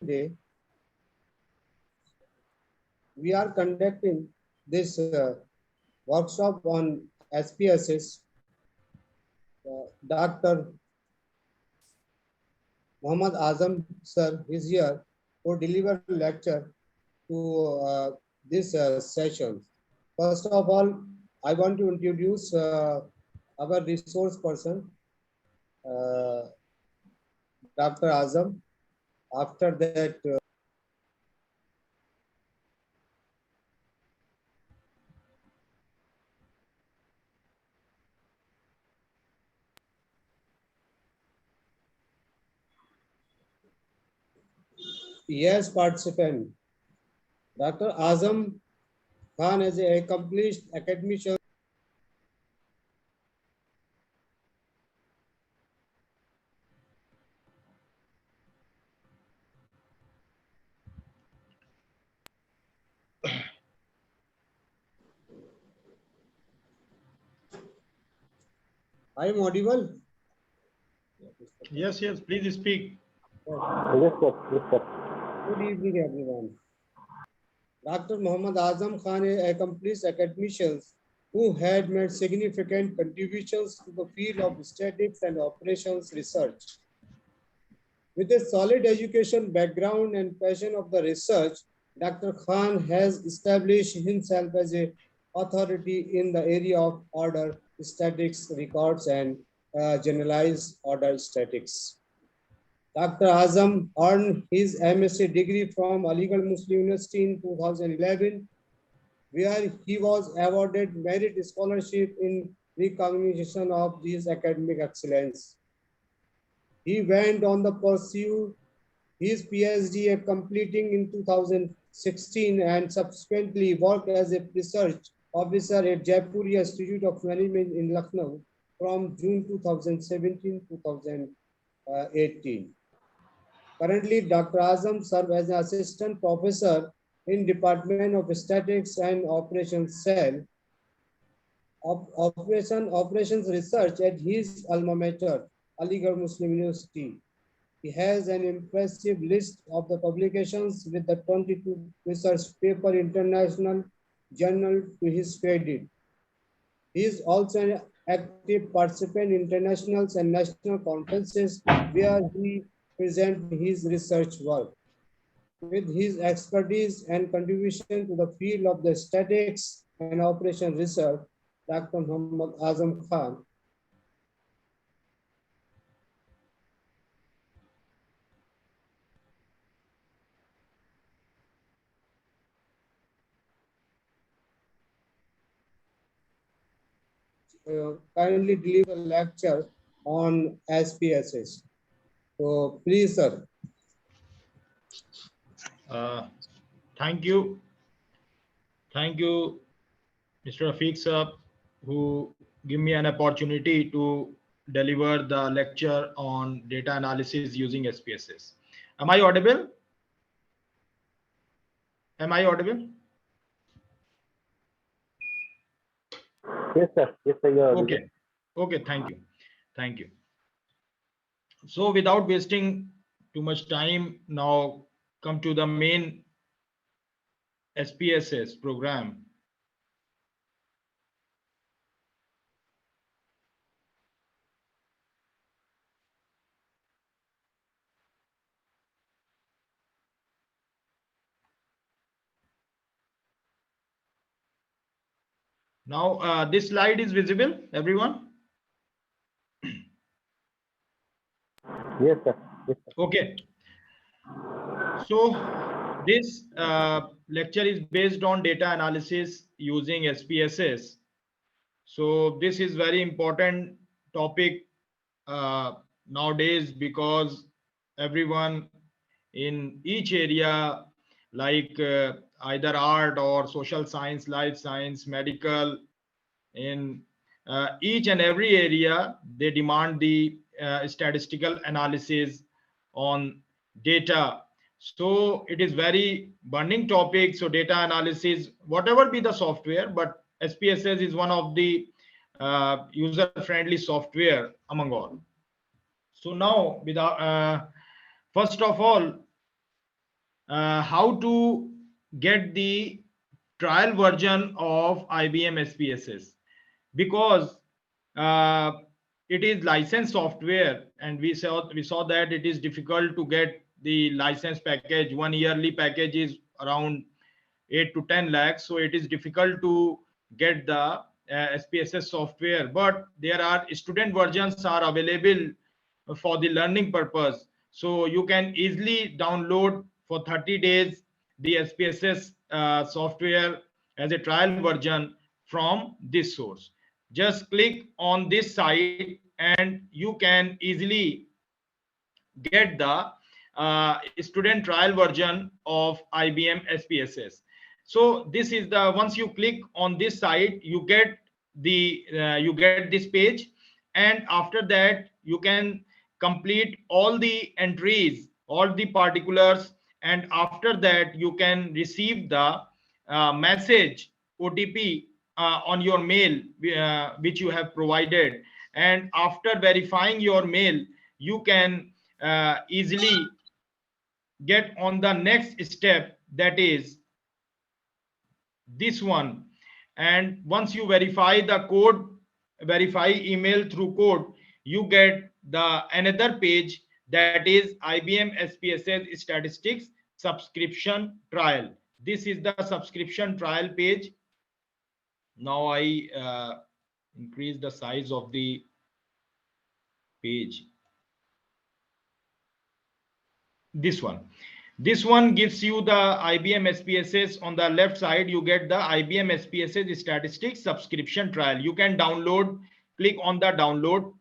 Day, we are conducting this workshop on SPSS. Dr. Muhammad Azam sir is here to deliver lecture to this session. First of all, I want to introduce our resource person, uh, Dr. Azam. After that, yes, participant. Dr. Azam Khan is an accomplished academician. I am audible? Yes, yes, please speak. Yes, sir. Yes, sir. Good evening, everyone. Dr. Muhammad Azam Khan is an accomplished academician who had made significant contributions to the field of statistics and operations research. With a solid education background and passion of the research, Dr. Khan has established himself as an authority in the area of order statistics records and generalized order statistics. Dr. Azam earned his MSc degree from Aligarh Muslim University in 2011, where he was awarded merit scholarship in recognition of his academic excellence. He went on to pursue his PhD completing in 2016 and subsequently worked as a research officer at Jaipur Institute of Management in Lucknow from June 2017 to 2018. Currently, Dr. Azam serves as an assistant professor in Department of Statistics and Operations Cell, Operations Research at his alma mater, Aligarh Muslim University. He has an impressive list of the publications with the 22 research paper international journal to his credit. He is also an active participant in international and national conferences where he presents his research work. With his expertise and contribution to the field of the statistics and operation research, Dr. Muhammad Azam Khan kindly deliver a lecture on SPSS. So please, sir. Thank you. Thank you, Mr. Rafiq sir, who give me an opportunity to deliver the lecture on data analysis using SPSS. Am I audible? Am I audible? Yes, sir. Yes, sir. You are audible. Okay. Okay. Thank you. Thank you. So without wasting too much time, now come to the main SPSS program. Now this slide is visible, everyone? Yes, sir. Yes, sir. Okay. So this lecture is based on data analysis using SPSS. So this is very important topic nowadays, because everyone in each area, like either art or social science, life science, medical, in each and every area, they demand the statistical analysis on data. So it is very burning topic. So data analysis, whatever be the software, but SPSS is one of the user friendly software among all. So now without first of all, how to get the trial version of IBM SPSS, because uh, it is licensed software, and we saw that it is difficult to get the license package. One yearly package is around 8 to 10 lakhs, so it is difficult to get the SPSS software, but there are student versions are available for the learning purpose, so you can easily download for 30 days the SPSS software as a trial version from this source. Just click on this site and you can easily get the student trial version of IBM SPSS. So this is the, once you click on this site, you get the you get this page, and after that you can complete all the entries, all the particulars, and after that you can receive the message OTP on your mail which you have provided, and after verifying your mail you can easily get on the next step, that is this one. And once you verify the code, verify email through code, you get the another page, that is IBM SPSS statistics subscription trial. This is the subscription trial page. Now I increase the size of the page. This one gives you the IBM SPSS. On the left side you get the IBM SPSS statistics subscription trial. You can download, click on the download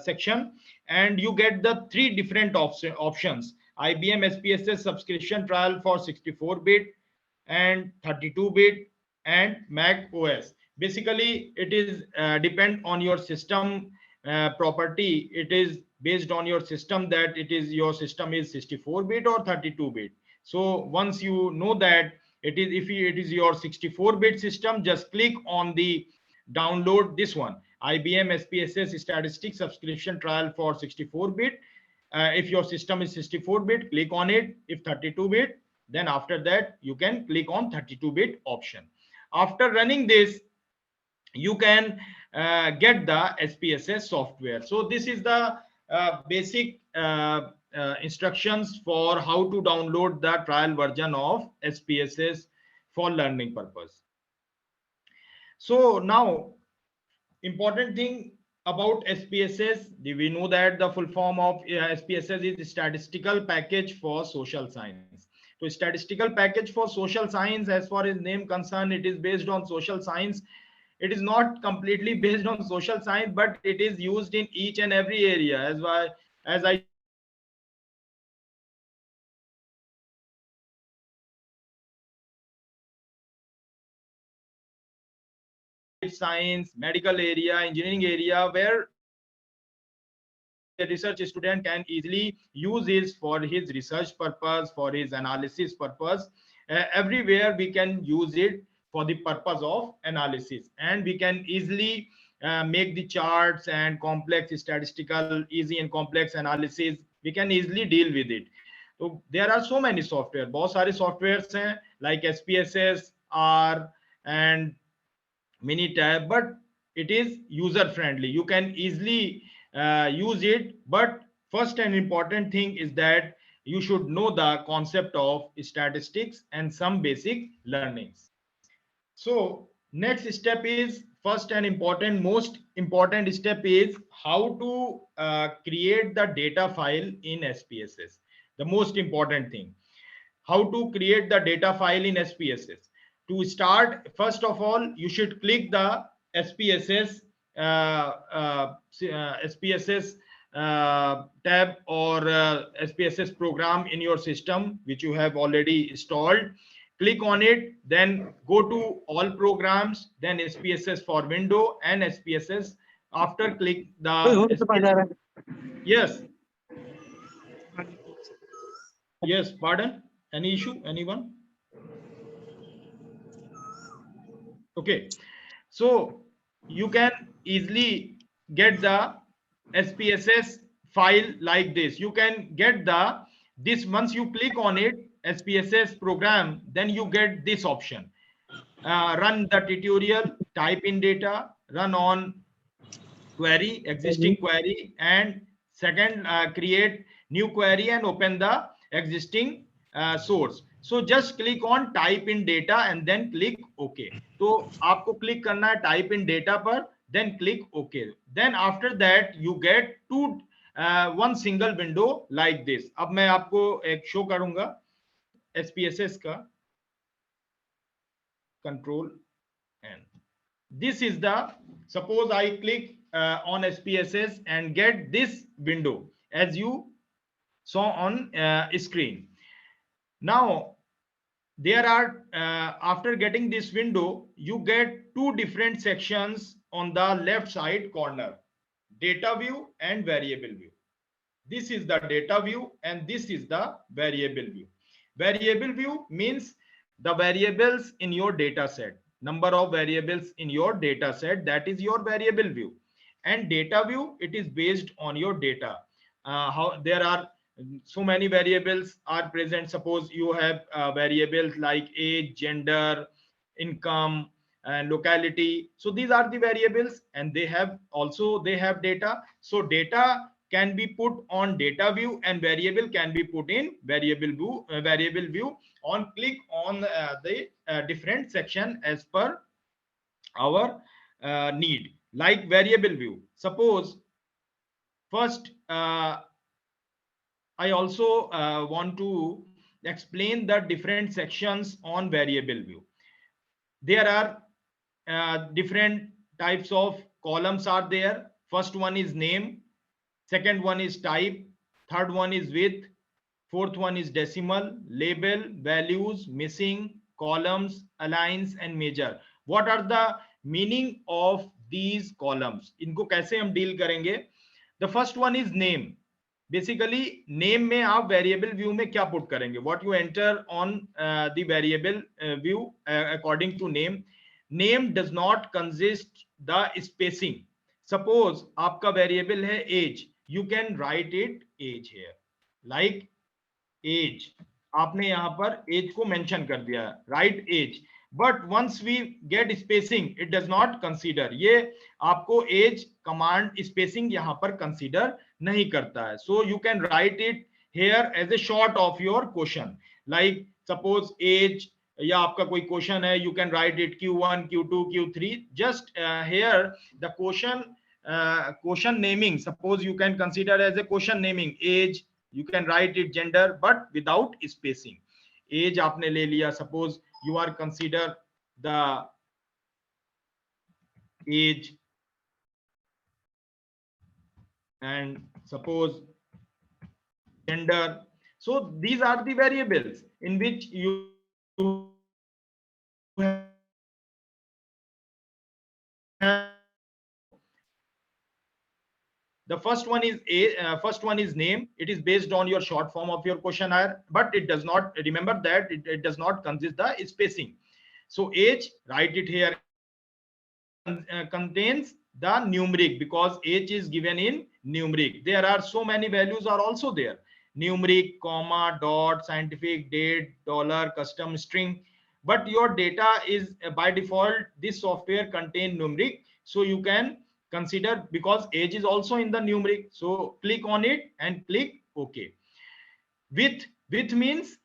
section, and you get the three different options: IBM SPSS subscription trial for 64-bit and 32-bit and Mac OS. Basically it is depend on your system property. It is based on your system, that it is your system is 64-bit or 32-bit. So once you know that it is, if it is your 64-bit system, just click on the download this one, IBM SPSS statistics subscription trial for 64-bit. If your system is 64-bit, click on it. If 32-bit, then after that you can click on 32-bit option. After running this, you can get the SPSS software. So this is the basic instructions for how to download the trial version of SPSS for learning purpose. So now, important thing about SPSS, we know that the full form of SPSS is Statistical Package for Social Science. So Statistical Package for Social Science, as far as name concerned, it is based on social science. It is not completely based on social science, but it is used in each and every area. As I told you, life science, medical area, engineering area, where a research student can easily use this for his research purpose, for his analysis purpose. Everywhere we can use it for the purpose of analysis, and we can easily make the charts and complex statistical, easy and complex analysis. We can easily deal with it. So there are so many software, बहुत सारे softwares हैं like SPSS, R, and Minitab, but it is user friendly. You can easily use it, but first and important thing is that you should know the concept of statistics and some basic learnings. So next step is, first and important, most important step is how to create the data file in SPSS. The most important thing, how to create the data file in SPSS. To start, first of all, you should click the SPSS SPSS tab or SPSS program in your system which you have already installed. Click on it, then go to all programs, then SPSS for window and SPSS. After click the SPSS. Yes, yes, pardon, any issue, anyone? Okay, so you can easily get the SPSS file like this. You can get the this, once you click on it, SPSS program, then you get this option. Run the tutorial, type in data, run on query, existing query, and second, create new query and open the existing source. So just click on type in data and then click OK. तो आपको click करना है type in data पर, then click OK. Then after that you get one single window like this. अब मैं आपको एक show करूंगा SPSS का, Control N. This is the, suppose I click on SPSS and get this window as you saw on screen. Now there are after getting this window, you get two different sections on the left side corner, data view and variable view. This is the data view and this is the variable view. Variable view means the variables in your data set, number of variables in your data set, that is your variable view. And data view, it is based on your data. How there are so many variables are present. Suppose you have variables like age, gender, income, and locality. So these are the variables, and they have data. So data can be put on data view and variable can be put in variable view. On click on the different section as per our need. Like variable view, suppose first I also want to explain the different sections on variable view. There are different types of columns are there. First one is name, second one is type, third one is width, fourth one is decimal, label, values, missing, columns, aligns and measure. What are the meaning of these columns? इनको कैसे हम deal करेंगे? The first one is name. Basically name में आप variable view में क्या put करेंगे? What you enter on the variable view according to name. Name does not consist the spacing. Suppose आपका variable है age, you can write it age here, like age. आपने यहाँ पर age को mention कर दिया, write age. But once we get spacing, it does not consider. ये आपको age command spacing यहाँ पर consider नहीं करता है. So you can write it here as a short of your question. Like suppose age या आपका कोई question है, you can write it Q1, Q2, Q3. Just here the question naming. Suppose you can consider as a question naming age. You can write it gender, but without spacing. Age आपने ले लिया. Suppose you are consider the age, and suppose gender. So these are the variables in which you have. The first one is name. It is based on your short form of your questionnaire, but it does not, remember that it does not consist the spacing. So age, write it here, contains the numeric, because age is given in numeric. There are so many values are also there. Numeric, comma, dot, scientific, date, dollar, custom, string. But your data is by default, this software contain numeric. So you can consider, because age is also in the numeric. So click on it and click OK. Width means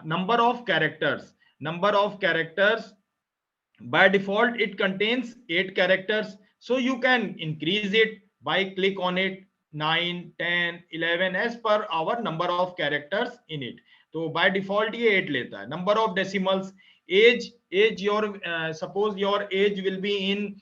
number of characters. Number of characters, by default it contains 8 characters. So you can increase it by click on it, 9, 10, 11 as per our number of characters in it. So by default ये 8 लेता है. Number of decimals, age your suppose your age will be in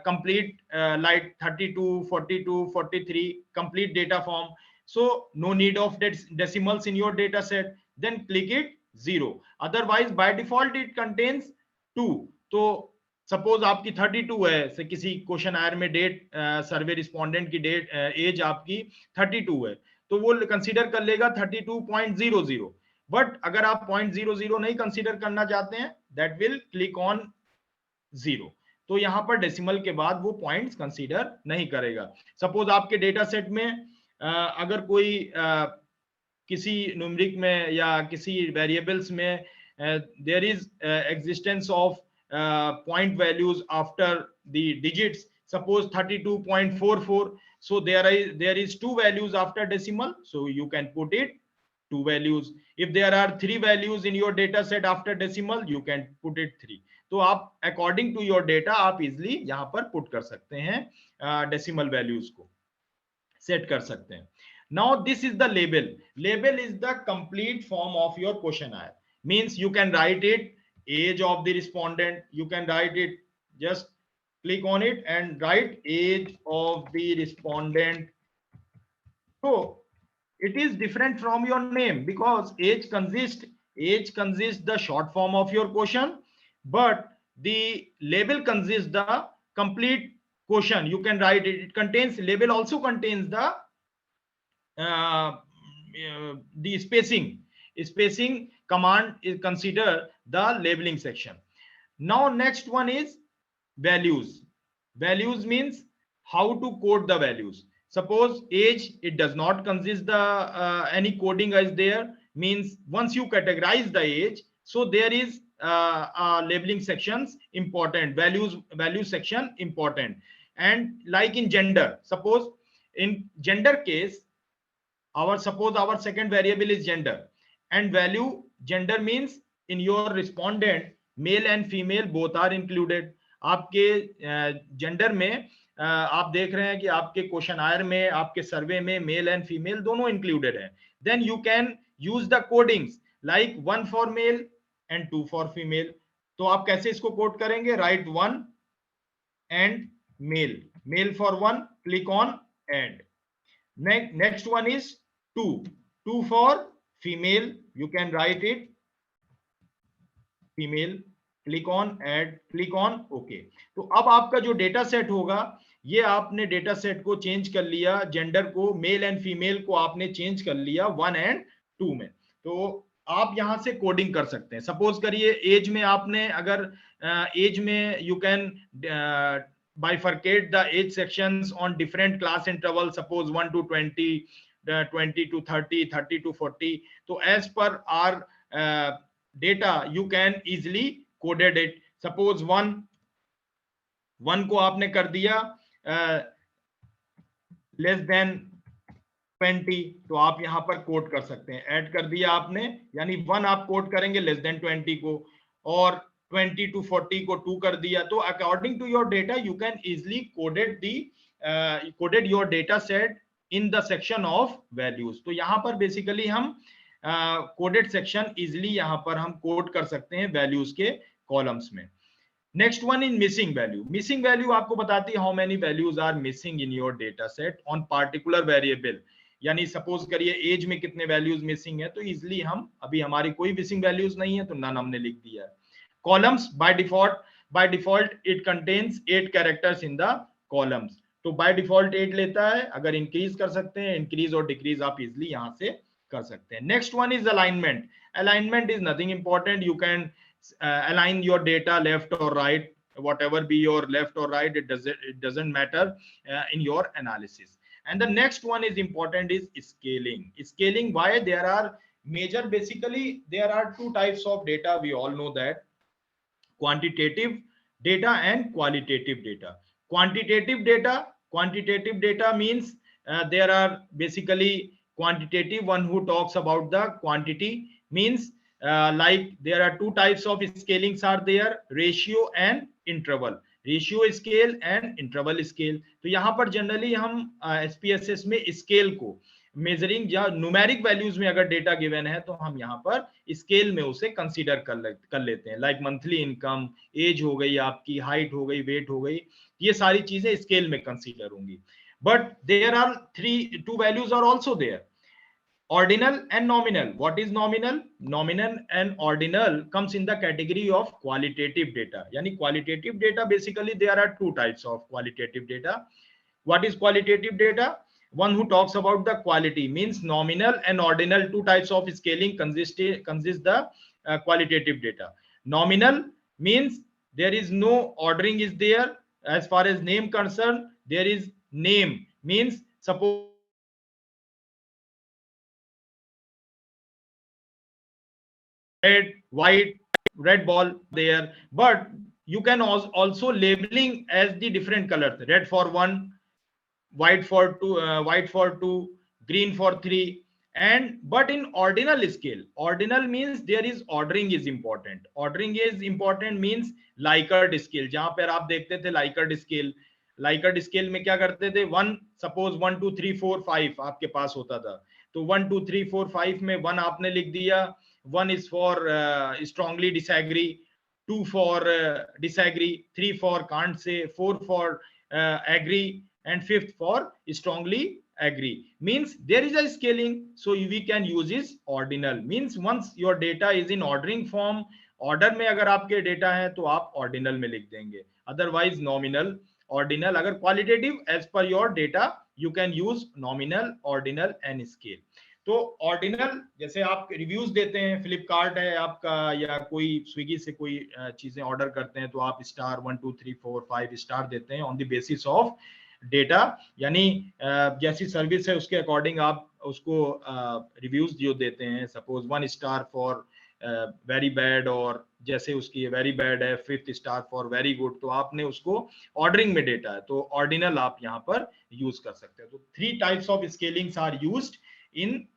complete like 32, 42, 43 complete data form. So no need of decimals in your data set. Then click it 0. Otherwise by default it contains 2. तो suppose आपकी 32 है, से किसी question आयर में date सर्वे respondent की date as आपकी 32 है, तो वो कंसीडर कर लेगा 32.00. बट अगर आप 0.00 नहीं कंसीडर करना चाहते हैं, दैट विल क्लिक ऑन 0. तो यहां पर डेसिमल के बाद वो पॉइंट्स कंसीडर नहीं करेगा. सपोज आपके डेटा सेट में अगर कोई किसी न्यूमरिक में या किसी वेरिएबल्स में there is existence of point values after the digits, suppose 32.44, so there is two values after decimal, so you can put it two values. If there are three values in your data set after decimal, you can put it three. तो आप according to your data आप easily यहाँ पर put कर सकते हैं decimal values को set कर सकते हैं. Now this is the label. Label is the complete form of your questionnaire. Means you can write it age of the respondent. You can write it, just click on it and write age of the respondent. So it is different from your name because age consists the short form of your question, but the label consists the complete question. You can write it. It contains, label also contains the spacing command is consider the labeling section. Now next one is values. Values means how to code the values. Suppose age, it does not consist the any coding is there, means once you categorize the age, so there is labeling sections important, value section important. And like in gender, suppose in gender case, suppose our second variable is gender, and value gender means in your respondent male and female both are included. आपके gender में आप देख रहे हैं कि आपके questionnaire में, आपके सर्वे में मेल एंड फीमेल दोनों इंक्लूडेड है. Then you can use the codings like 1 for male and 2 for female. तो आप कैसे इसको कोड करेंगे? Write 1 and male for 1, click on add. Next one is 2 for female, you can write it female, click on add, click on OK. तो अब आपका जो data set होगा, ये आपने डेटा सेट को चेंज कर लिया, जेंडर को, मेल एंड फीमेल को आपने चेंज कर लिया 1 एंड 2 में. तो आप यहां से कोडिंग कर सकते हैं. सपोज करिए एज में आपने, अगर एज में you can bifurcate the age sections on different class intervals, suppose 1 to 20, 20 to 30, 30 to 40. So as per our data, you can easily coded it. Suppose 1 को आपने कर दिया less than 20, तो आप यहां पर कोड कर सकते हैं. ऐड कर दिया आपने, यानी 1 आप कोड करेंगे लेस देन 20 को, और 20 to 40 को 2 कर दिया. तो according to your data you can easily coded your data set in the section of values. तो यहां पर बेसिकली हम कोडेड सेक्शन इजिली यहां पर हम कोड कर सकते हैं वैल्यूज के कॉलम्स में. Next one in missing value. Missing value आपको बताती है how many values are missing in your data set on particular variable. यानी सपोज करिए एज में कितने वैल्यूज मिसिंग है, तो इजिली हम, अभी हमारी कोई मिसिंग वैल्यूज नहीं है तो नन हमने लिख दिया है. Columns by default it contains 8 characters in the columns. तो by default 8 लेता है. अगर इंक्रीज कर सकते हैं, इंक्रीज और डिक्रीज आप इजिली यहां से कर सकते हैं. Next one is alignment. Alignment is nothing important. You can align your data left or right, whatever be your left or right, it doesn't matter in your analysis. And the next one is important is scaling. Scaling, why? There are major, basically there are two types of data, we all know that: quantitative data and qualitative data. Quantitative data means there are basically quantitative one who talks about the quantity, means like there are two types of scalings are there: ratio and interval. Ratio scale and interval scale. तो यहाँ पर generally हम SPSS में scale को measuring या numeric values में अगर data given है तो हम यहाँ पर स्केल में उसे कंसीडर कर लेते हैं. लाइक मंथली इनकम, एज हो गई, आपकी हाइट हो गई, वेट हो गई, ये सारी चीजें स्केल में कंसीडर होंगी. But there are two values are also there: ordinal and nominal. What is nominal? Nominal and ordinal comes in the category of qualitative data. Yani qualitative data, basically there are two types of qualitative data. What is qualitative data? One who talks about the quality, means nominal and ordinal, two types of scaling consist the qualitative data. Nominal means there is no ordering is there. As far as name concerned, there is name, means suppose red, white, red ball there, but you can also labeling as the different colors, red for one, white for two, green for three. And but in ordinal scale, ordinal means there is ordering is important. Ordering is important means Likert scale, जहां पर आप देखते थे Likert scale, Likert scale में क्या करते थे, one suppose 1 2 3 4 5 आपके पास होता था, तो 1 2 3 4 5 में वन आपने लिख दिया, one is for strongly disagree, 2 for disagree, 3 for can't say, 4 for agree, and 5th for strongly agree. Means there is a scaling, so we can use is ordinal. Means once your data is in ordering form, order में अगर आपके data है तो आप ordinal में लिख देंगे, otherwise nominal, ordinal. अगर qualitative as per your data, you can use nominal, ordinal and scale. तो ऑर्डिनल, जैसे आप रिव्यूज देते हैं, फ्लिपकार्ट है आपका या कोई स्विगी से कोई चीजें ऑर्डर करते हैं, तो आप स्टार 1 2 3 4 5 स्टार देते हैं on the basis of data, यानी जैसी सर्विस है उसके अकॉर्डिंग आप उसको रिव्यूज जो देते हैं, suppose 1 star for very bad, और जैसे उसकी वेरी बैड है 5th star for very good, तो आपने उसको ऑर्डरिंग में डेटा है, तो ऑर्डिनल आप यहाँ पर यूज कर सकते हैं. तो 3 types of scalings are used in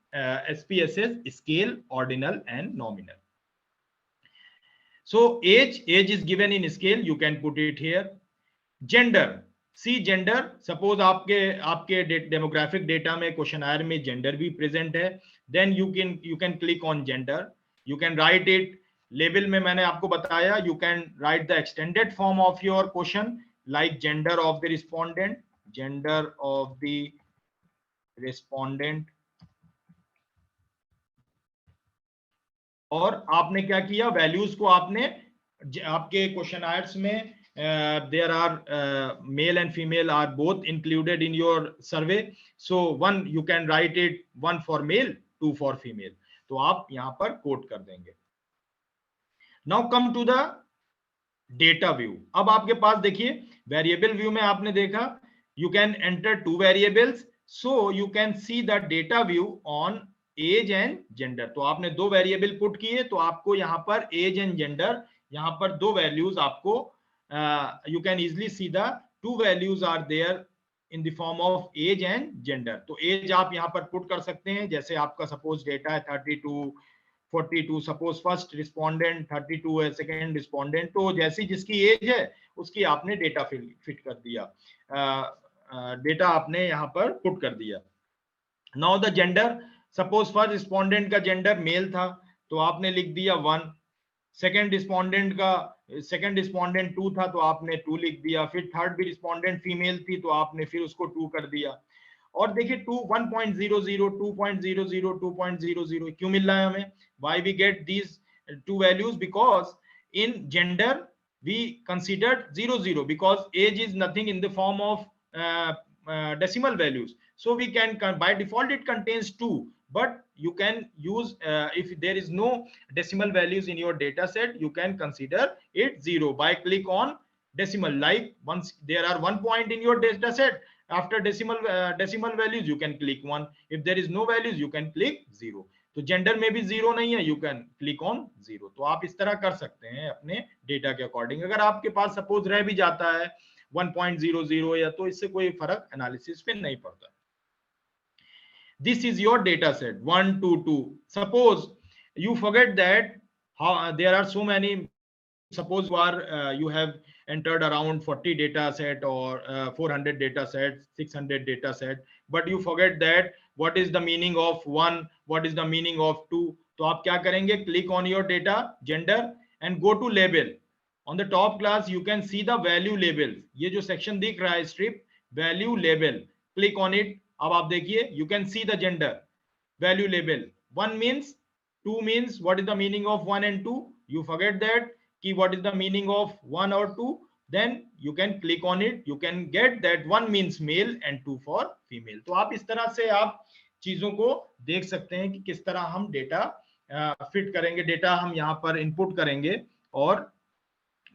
SPSS: scale, ordinal and nominal. So age is given in scale, you can put it here. Gender, see gender, suppose आपके demographic data में questionnaire में gender भी present है, then you can click on gender, you can write it. Label में मैंने आपको बताया, you can write the extended form of your question like gender of the respondent, gender of the respondent. और आपने क्या किया, वैल्यूज को आपने आपके क्वेश्चनआयर्स में there are male and female are both included in your survey, so 1 you can write it 1 for male 2 for female, तो आप यहां पर कोट कर देंगे. Now come to the data view. अब आपके पास देखिए वेरिएबल व्यू में आपने देखा you can enter 2 variables, so you can see the data view on age and gender. तो आपने 2 वेरिएबल पुट किए, तो आपको यहां पर एज एंड जेंडर, यहां पर 2 वैल्यूज आपको you can easily see the 2 values are there in the form of age and gender. तो एज आप यहां पर पुट कर सकते हैं, जैसे आपका सपोज डेटा है 32 42, सपोज फर्स्ट रिस्पोंडेंट 32 है, सेकेंड रिस्पोंडेंट, तो जैसी जिसकी एज है उसकी आपने डेटा फिट कर दिया, डेटा आपने यहां पर पुट कर दिया. Now the gender, suppose first respondent का जेंडर मेल था, तो आपने लिख दिया 1, सेकंड रिस्पोंडेंट 2 था, तो आपने 2 लिख दिया, फिर थर्ड भी रिस्पोंडेंट फीमेल थी, तो आपने फिर उसको 2 कर दिया. और देखिए 1.00, 2.00, 2.00 क्यों मिल रहा है हमें, why we get these 2 values, because in gender we considered 00 because age is nothing in the form of decimal values, so we can, by default it contains 2, but you can use if there is no decimal values in your data set, you can consider it 0 by click on decimal. Like once there are 1 point in your data set, after decimal values you can click 1, if there is no values you can click 0. तो gender में भी 0 नहीं है, you can click on 0. तो आप इस तरह कर सकते हैं अपने डेटा के अकॉर्डिंग. अगर आपके पास सपोज रह भी जाता है 1.00 या, तो इससे कोई फर्क एनालिसिस पे नहीं पड़ता. This is your data set 1 2 2. Suppose you forget that how there are so many, suppose you have entered around 40 data set or 400 data sets, 600 data set, but you forget that what is the meaning of 1, what is the meaning of 2. तो आप क्या करेंगे, click on your data gender and go to label. On the top class you can see the value labels. ये जो section दिख रहा है strip value label, click on it. अब आप देखिए you can see the gender value label. 1 means, 2 means, what is the meaning of 1 and 2, you forget that कि what is the meaning of 1 or 2, then you can click on it, you can get that 1 means male and 2 for female. तो आप इस तरह से आप चीजों को देख सकते हैं कि किस तरह हम डेटा फिट करेंगे, डेटा हम यहाँ पर इनपुट करेंगे. और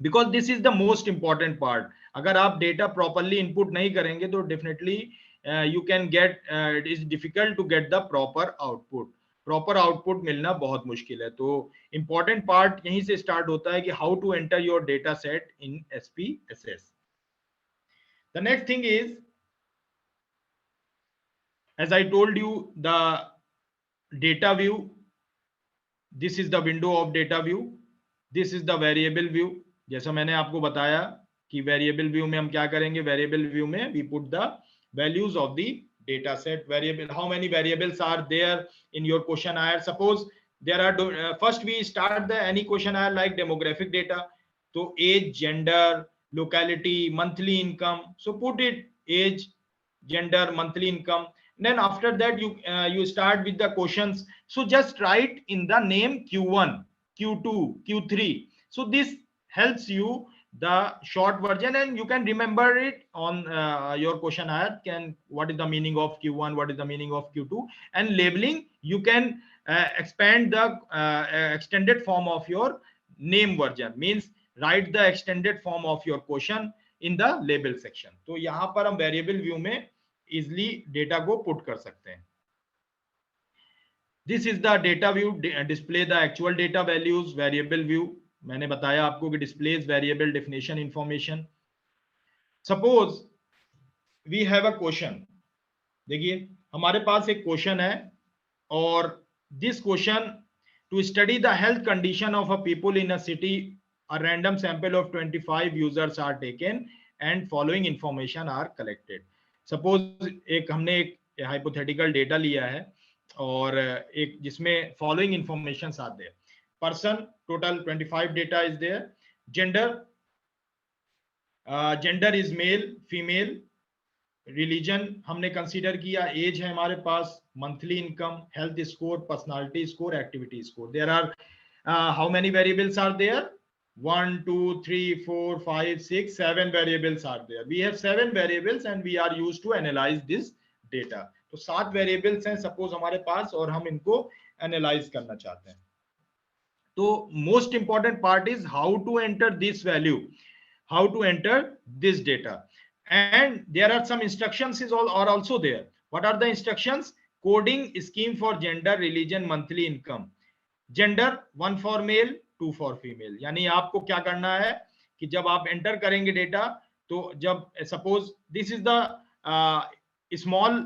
because this is the most important part, अगर आप डेटा प्रॉपरली इनपुट नहीं करेंगे तो definitely you can get it is difficult to get the proper output. Proper output मिलना बहुत मुश्किल है। तो इंपॉर्टेंट पार्ट यहीं से स्टार्ट होता है कि how to enter your data set in SPSS। The next thing is, as I told you, the data view, this is the window of data view, this is the variable view। जैसा मैंने आपको बताया कि variable view में हम क्या करेंगे, variable view में we put the values of the data set variable, how many variables are there in your questionnaire। Suppose there are first we start the any questionnaire like demographic data, so age, gender, locality, monthly income, so put it age, gender, monthly income, then after that you start with the questions, so just write in the name Q1, Q2, Q3, so this helps you the short version and you can remember it on your questionnaire, can what is the meaning of Q1, what is the meaning of Q2, and labeling you can expand the extended form of your name version, means write the extended form of your question in the label section। तो यहाँ पर हम variable view में easily data को put कर सकते हैं। This is the data view, display the actual data values, variable view मैंने बताया आपको कि displays variable definition information. Suppose we have a question, देखिए हमारे पास एक क्वेश्चन है और this question, to study the health condition of a people in a city, a random sample of 25 users are taken and following information are collected। Suppose एक हमने एक hypothetical data लिया है और एक जिसमें फॉलोइंग इंफॉर्मेशन आते हैं, person total 25 data is there, gender is male female, religion हमने कंसीडर किया, एज है हमारे पास, monthly income, health score, personality score, activity score. There are how many variables are there, 1 2 3 4 5 6 7 variables are there। we have 7 variables and we are used to analyze this data। तो 7 variables हैं suppose हमारे पास और हम इनको analyse करना चाहते हैं। तो most important part is how to enter this value, how to enter this data, and there are some instructions are also there। what are the instructions? coding scheme for gender, religion, monthly income। Gender 1 for male 2 for female, यानी आपको क्या करना है कि जब आप enter करेंगे data, तो जब suppose this is the small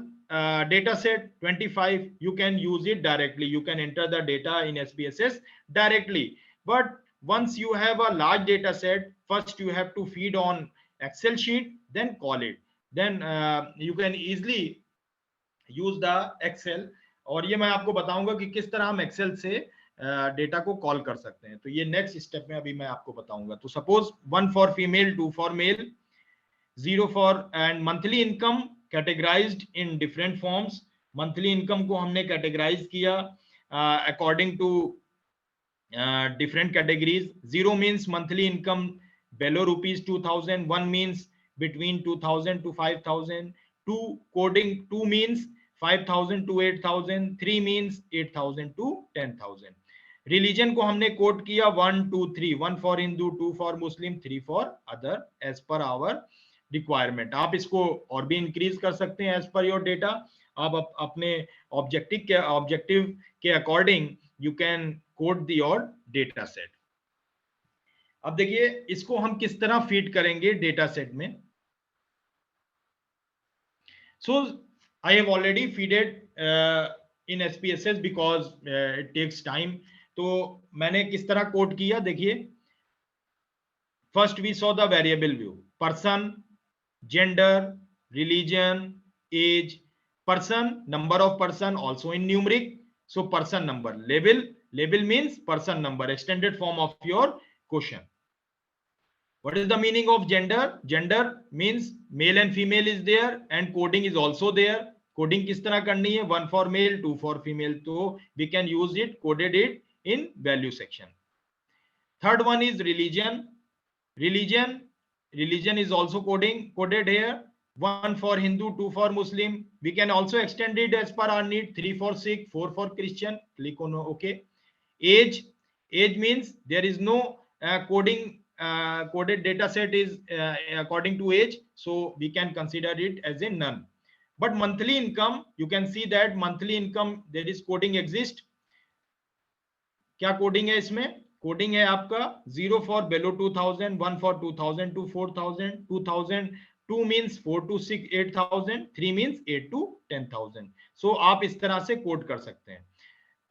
data set 25, you can use it directly, you can enter the data in SPSS directly। but once you have a large data set, first you have to feed on Excel sheet, then call it, then you can easily use the Excel। और ये मैं आपको बताऊंगा कि किस तरह हम Excel से डेटा को कॉल कर सकते हैं। तो ये नेक्स्ट स्टेप में अभी मैं आपको बताऊंगा। तो suppose 1 for female 2 for male 0 for, and monthly income categorised in different forms. Monthly income को हमने कैटेगराइज किया according to different categories। 0 means monthly income below rupees 2000, 1 means between 2000 to 5000, 2 coding 2 means 5000 to 8000, 3 means 8000 to 10000। Religion को हमने code किया 1 2 3, 1 for Hindu, 2 for Muslim, 3 for other, as per our requirement. आप इसको और भी इंक्रीज कर सकते हैं एज पर योर डेटा। आप अपने ऑब्जेक्टिव के according you can code the your data set. अब देखिए इसको हम किस तरह फीड करेंगे डेटा सेट में। So I have already feeded in SPSS because it takes time. तो मैंने किस तरह कोड किया, देखिए first we saw the variable view, person, gender, religion, age, person, number of person also in numeric, so person number, label means person number, extended form of your question। what is the meaning of gender means male and female is there and coding is also there। coding किस तरह करनी है, 1 for male 2 for female, तो we can use it, coded it in value section। third one is religion is also coded here, 1 for Hindu 2 for Muslim, we can also extend it as per our need, 3 for Sikh, 4 for Christian, click on OK। age means there is no coded data set is according to age, so we can consider it as a none। but monthly income, you can see that monthly income there is coding exist, क्या coding है इसमें? Coding है आपका 0 for below 2000, 1 for 2000 to 4000, 2000 2 means 4 to 6 8000, 3 means 8 to 10,000. सो आप इस तरह से code कर सकते हैं.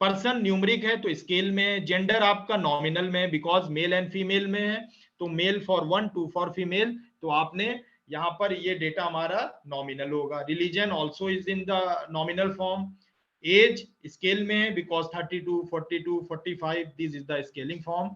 पर्सन न्यूमरिक है तो स्केल में, जेंडर आपका नॉमिनल में बिकॉज मेल एंड फीमेल में है, तो मेल फॉर 1, 2 फॉर फीमेल, तो आपने यहाँ पर ये डेटा हमारा नॉमिनल होगा. Religion also is in the nominal form. Age scale में है because 32, 42, 45 this is the scaling form.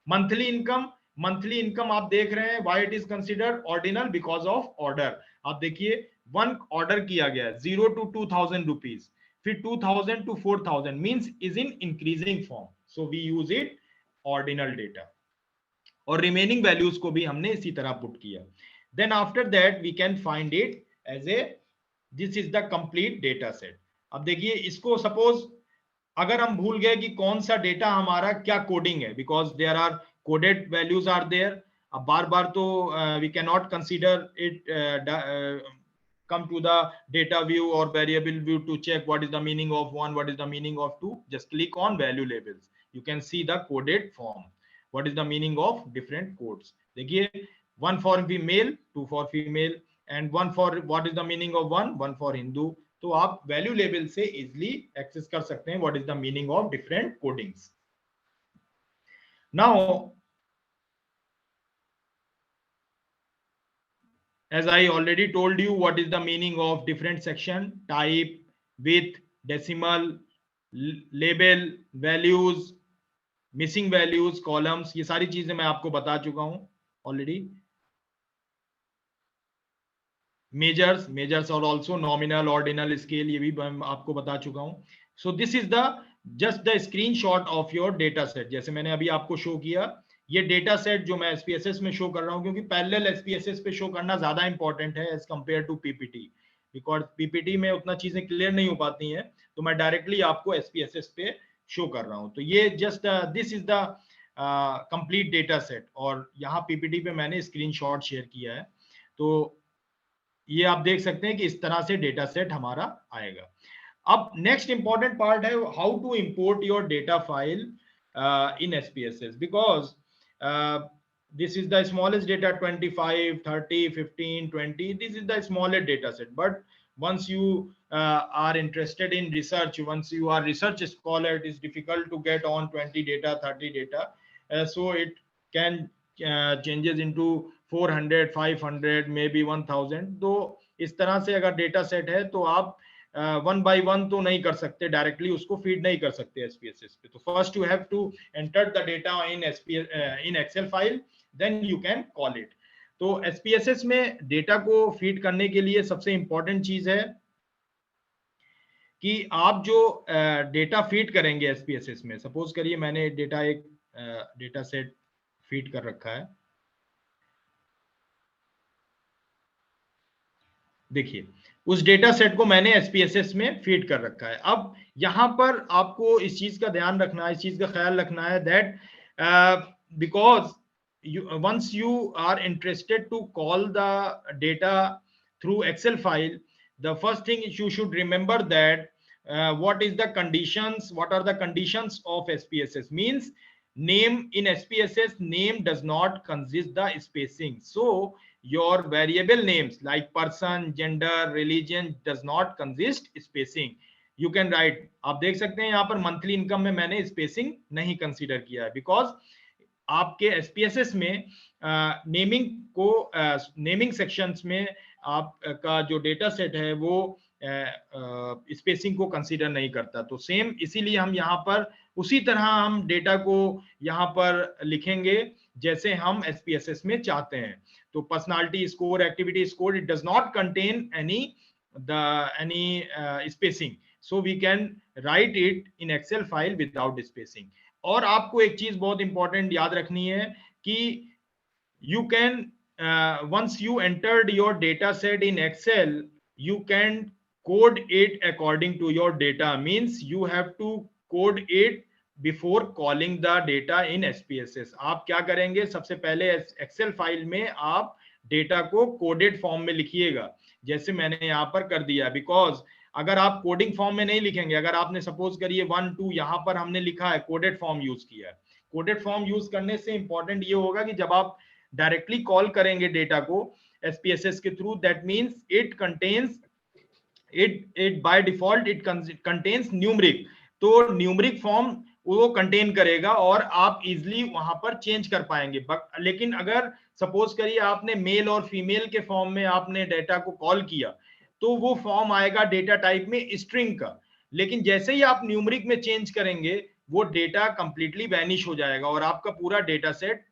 Monthly income आप देख रहे हैं, why it is considered ordinal? Because of order. आप देखिए 1 ऑर्डर किया गया है 0 to 2000 रुपीज, फिर 2000 to 4000 means is in increasing form, so we use it ordinal data. और रिमेनिंग वैल्यूज को भी हमने इसी तरह पुट किया. Then after that we can find it as a, this is the complete data set. अब देखिए इसको सपोज अगर हम भूल गए कि कौन सा डेटा हमारा क्या कोडिंग है, because there are coded values are there. अब बार बार तो we can not consider it come to the data view or variable view to check what is the meaning of 1, what is the meaning of 2. Just click on value labels, you can see the coded form, what is the meaning of different codes. देखिए 1 for female, 2 for female, and 1 for what is the meaning of 1 for Hindu. तो आप value level से easily access कर सकते हैं what is the meaning of different codings. Now as I already told you what is the meaning of different section, type, width, decimal, label, values, missing values, columns, ये सारी चीजें मैं आपको बता चुका हूं ऑलरेडी. मेजर्स और ऑल्सो नॉमिनल, ऑर्डिनल, स्केल, ये भी मैं आपको बता चुका हूं. So this is the just the screenshot of your data set. जैसे मैंने अभी आपको शो किया, ये डेटा सेट जो मैं SPSS में शो कर रहा हूं, क्योंकि पैरेलल SPSS पे शो करना ज्यादा इंपॉर्टेंट है as compare to PPT, because PPT में उतना चीजें क्लियर नहीं हो पाती हैं, तो मैं डायरेक्टली आपको SPSS पे शो कर रहा हूं. तो ये just this is the complete data set, और यहाँ PPT पे मैंने स्क्रीनशॉट शेयर किया है. तो ये आप देख सकते हैं कि इस तरह से डेटा सेट हमारा आएगा. अब नेक्स्ट इंपॉर्टेंट पार्ट है how to import your data file in SPSS, because this is the smallest data 25, 30, 15, 20. This is the smallest data set, but once you are interested in research, once you are research scholar, it is difficult to get on 20 data, 30 data, so it can changes into 400, 500, maybe 1000. तो इस तरह से अगर data set है तो आप 1 by 1 तो नहीं कर सकते, डायरेक्टली उसको फीड नहीं कर सकते SPSS पे. तो first you have to enter the data in Excel file, then you can call it. तो SPSS में डेटा को फीड करने के लिए सबसे इंपॉर्टेंट चीज है कि आप जो डेटा फीड करेंगे SPSS में, सपोज करिए मैंने एक डेटा सेट फीड कर रखा है. देखिए उस डेटा सेट को मैंने SPSS में फीड कर रखा है. अब यहां पर आपको इस चीज का ध्यान रखना है, इस चीज का ख्याल रखना है that because once you are interested to call the data through Excel file, the first thing you should remember that what is the conditions, what are the conditions of SPSS, means name in SPSS, name does not consist the spacing. So your variable names like person, gender, religion does not consist spacing. You can write, आप देख सकते हैं यहाँ पर monthly income में मैंने spacing नहीं consider किया है, बिकॉज आपके SPSS में नेमिंग सेक्शंस में आपका जो डेटा सेट है वो स्पेसिंग को कंसीडर नहीं करता. तो सेम इसीलिए हम यहाँ पर उसी तरह हम डेटा को यहाँ पर लिखेंगे जैसे हम SPSS में चाहते हैं. तो personality score, activity score, it does not contain any spacing, so we can write it in Excel file without spacing. और आपको एक चीज बहुत इंपॉर्टेंट याद रखनी है कि you can once you entered your data set in Excel, you can code it according to your data, means you have to code it before calling the data in SPSS. आप क्या करेंगे, सबसे पहले Excel file में आप data को coded form में लिखिएगा, जैसे मैंने यहाँ पर कर दिया, बिकॉज अगर आप कोडिंग फॉर्म में नहीं लिखेंगे, अगर आपने सपोज करिए 1 2 यहाँ पर हमने लिखा है, कोडेड फॉर्म यूज किया है। कोडेड फॉर्म यूज करने से इंपॉर्टेंट ये होगा कि जब आप डायरेक्टली कॉल करेंगे डेटा को SPSS के through, that means it contains it by default it contains numeric, तो न्यूमरिक फॉर्म वो कंटेन करेगा और आप इजिली वहां पर चेंज कर पाएंगे। लेकिन अगर सपोज करिए आपने मेल और फीमेल के फॉर्म में आपने डेटा को कॉल किया, तो वो फॉर्म आएगा डेटा टाइप में स्ट्रिंग का, लेकिन जैसे ही आप न्यूमरिक में चेंज करेंगे वो डेटा कंप्लीटली वैनिश हो जाएगा और आपका पूरा डेटा सेट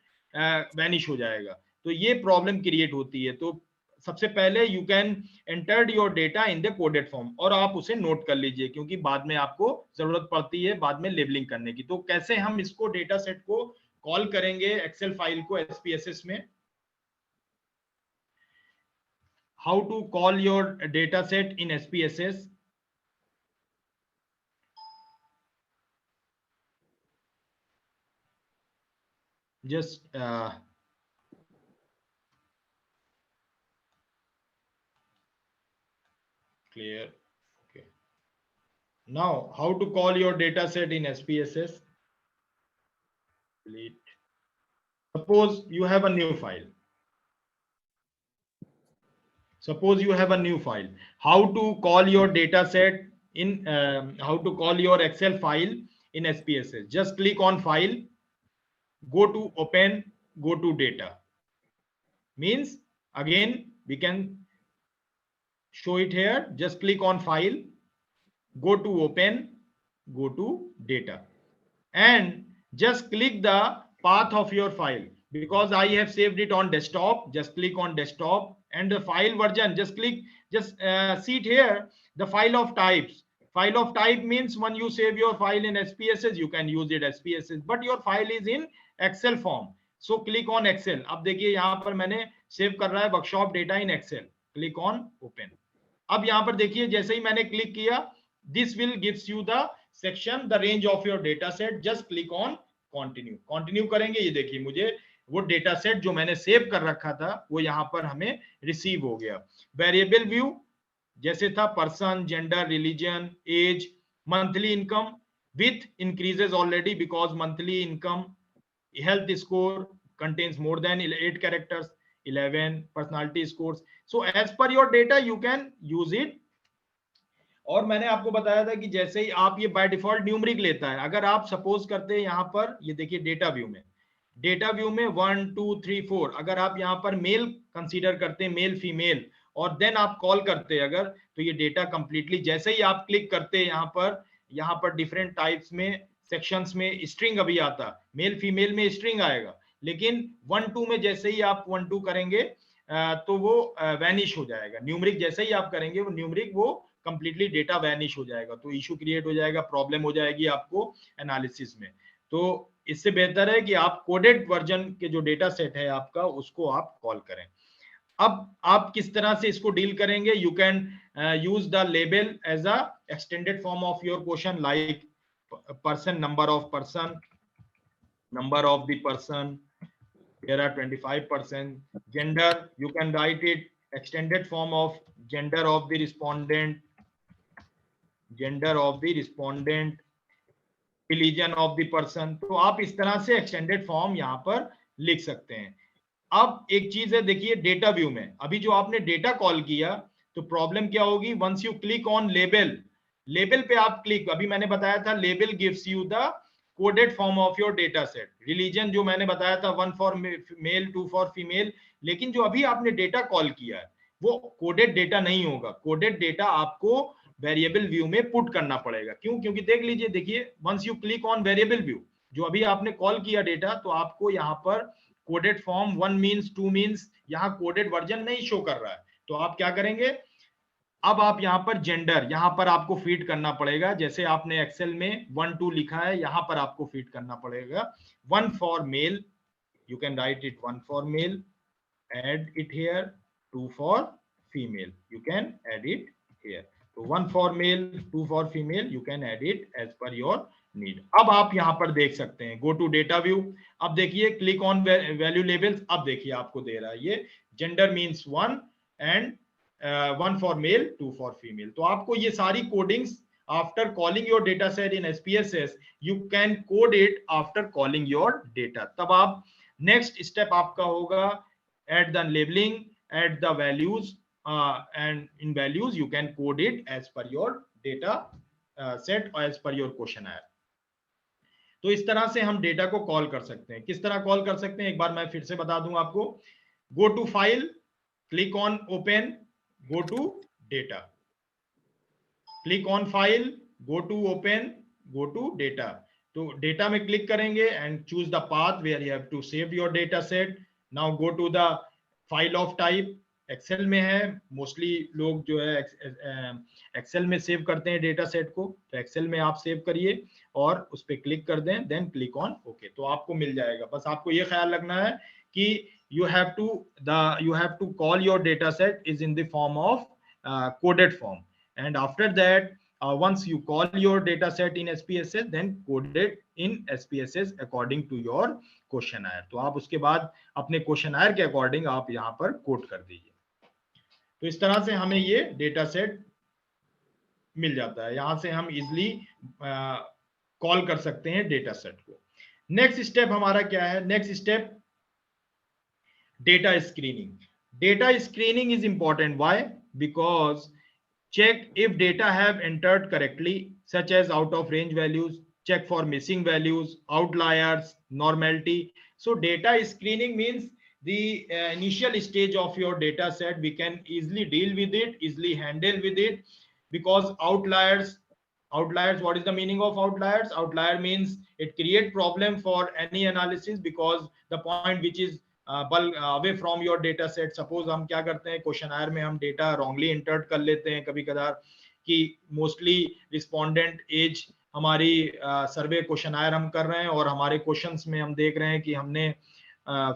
वैनिश हो जाएगा। तो ये प्रॉब्लम क्रिएट होती है। तो सबसे पहले you can entered your data in the coded form, और आप उसे नोट कर लीजिए क्योंकि बाद में आपको जरूरत पड़ती है बाद में लेबलिंग करने की। तो कैसे हम इसको डेटा सेट को कॉल करेंगे एक्सेल फाइल को SPSS में, how to call your data set in SPSS। just clear. Okay, now how to call your data set in SPSS. Delete. Suppose you have a new file. Suppose you have a new file. How to call your data set in how to call your Excel file in SPSS. Just click on file, go to open, go to data. Means again we can show it here. Just click on file, go to open, go to data, and just click the path of your file. Because I have saved it on desktop, just click on desktop, and the file version, just click, just see it here, the file of types. File of type means when you save your file in SPSS, you can use it SPSS, but your file is in Excel form. So click on Excel. अब देखिए यहाँ पर मैंने save कर रहा है workshop data in Excel, click on open. अब यहाँ पर देखिए जैसे ही मैंने क्लिक किया, this will gives you the section, the range of your data set. Just click on continue. Continue करेंगे, ये देखिए मुझे वो डेटा सेट जो मैंने सेव कर रखा था वो यहाँ पर हमें रिसीव हो गया। वेरिएबल व्यू जैसे था person, gender, religion, age, monthly income with increases already because monthly income, health score contains more than 8 characters, 11 personality scores. So as per your data you can use it. और मैंने आपको बताया था कि जैसे ही आप ये बाय डिफॉल्ट न्यूमरिक लेता है, अगर आप सपोज करते हैं यहाँ पर ये देखिए डेटा व्यू में 1 2 3 4, अगर आप यहाँ पर मेल कंसीडर करते हैं, मेल फीमेल, और देन आप कॉल करते हैं अगर, तो ये डेटा कंप्लीटली जैसे ही आप क्लिक करते हैं यहाँ पर डिफरेंट टाइप्स में सेक्शंस में स्ट्रिंग अभी आता, मेल फीमेल में स्ट्रिंग आएगा, लेकिन 1 2 में जैसे ही आप 1 2 करेंगे तो वो वैनिश हो जाएगा। न्यूमरिक जैसे ही आप करेंगे वो न्यूमरिक वो कंप्लीटली डेटा वैनिश हो जाएगा, तो इशू क्रिएट हो जाएगा, प्रॉब्लम हो जाएगी आपको एनालिसिस में। तो इससे बेहतर है कि आप कोडेड वर्जन के जो डेटा सेट है आपका उसको आप कॉल करें। अब आप किस तरह से इसको डील करेंगे, you can use the label as a extended form of your question, like person, number of person, number of the person, there are 25%. Gender, you can write it extended form of gender of the respondent, religion of the person. तो आप इस तरह से extended form यहाँ पर लिख सकते हैं। अब एक चीज है देखिए डेटा व्यू में, अभी जो आपने डेटा कॉल किया तो प्रॉब्लम क्या होगी, once you click on label, label पे आप क्लिक, अभी मैंने बताया था label gives you the coded form of your data set. Religion जो मैंने बताया था 1 फॉर मेल 2 फॉर फीमेल, लेकिन जो अभी आपने डेटा कॉल किया है वो कोडेड डेटा नहीं होगा, कोडेड डेटा आपको वेरिएबल व्यू में पुट करना पड़ेगा। क्यों? क्योंकि देख लीजिए, देखिए once you click on variable view, जो अभी आपने कॉल किया डेटा, तो आपको यहाँ पर कोडेड फॉर्म 1 मीन्स 2 मीन्स यहाँ कोडेड वर्जन नहीं शो कर रहा है। तो आप क्या करेंगे, अब आप यहाँ पर जेंडर यहाँ पर आपको फीड करना पड़ेगा, जैसे आपने एक्सेल में 1 2 लिखा है यहाँ पर आपको फीड करना पड़ेगा 1 for mail, you can write it 1 for mail, add it here, 2 for female, you can add it here. So 1 for male, 2 for female, you can add it as per your need. अब आप यहाँ पर देख सकते हैं, go to data view, अब देखिए click on value labels, अब देखिए आपको दे रहा है ये gender means 1 and 1 for male, 2 for female. तो आपको ये सारी codings after calling your data set in SPSS, you can code it after calling your data. तब आप next step आपका होगा add the labeling, add the values, and in values you can code it as per your data set or as per your questionnaire. तो इस तरह से हम data को कॉल कर सकते हैं. किस तरह कॉल कर सकते हैं एक बार मैं फिर से बता दूं आपको. Go to file, click on open, go to data, click on file, go to open, go to data. तो डेटा में क्लिक करेंगे and choose the path where you have to save your data set. Now go to the file of type. Excel में है, mostly लोग जो है Excel में सेव करते हैं डेटा सेट को, तो एक्सेल में आप सेव करिए और उस पर क्लिक कर दें, देन क्लिक ऑन ओके. तो आपको मिल जाएगा. बस आपको ये ख्याल रखना है कि you have to call your data set is in the form of coded form, and after that once you call your data set in SPSS, then code it in SPSS according to your questionnaire. तो आप उसके बाद अपने questionnaire के according आप यहाँ पर code कर दीजिए. तो इस तरह से हमें ये डेटा सेट मिल जाता है. यहां से हम इजिली कॉल कर सकते हैं डेटा सेट को. नेक्स्ट स्टेप हमारा क्या है? Next step data screening. Data screening is important. Why? Because check if data have entered correctly, such as out of range values, check for missing values, outliers, normality. So data screening means the initial stage of your data set. We can easily deal with it, easily handle with it, because outliers, what is the meaning of outliers? Outlier means it create problem for any analysis, because the point which is away from your data set. Suppose हम क्या करते हैं, questionnaire में हम data wrongly entered कर लेते हैं कभी कदार, कि मोस्टली रिस्पोंडेंट एज हमारी सर्वे क्वेश्चनर हम कर रहे हैं और हमारे क्वेश्चंस में हम देख रहे हैं कि हमने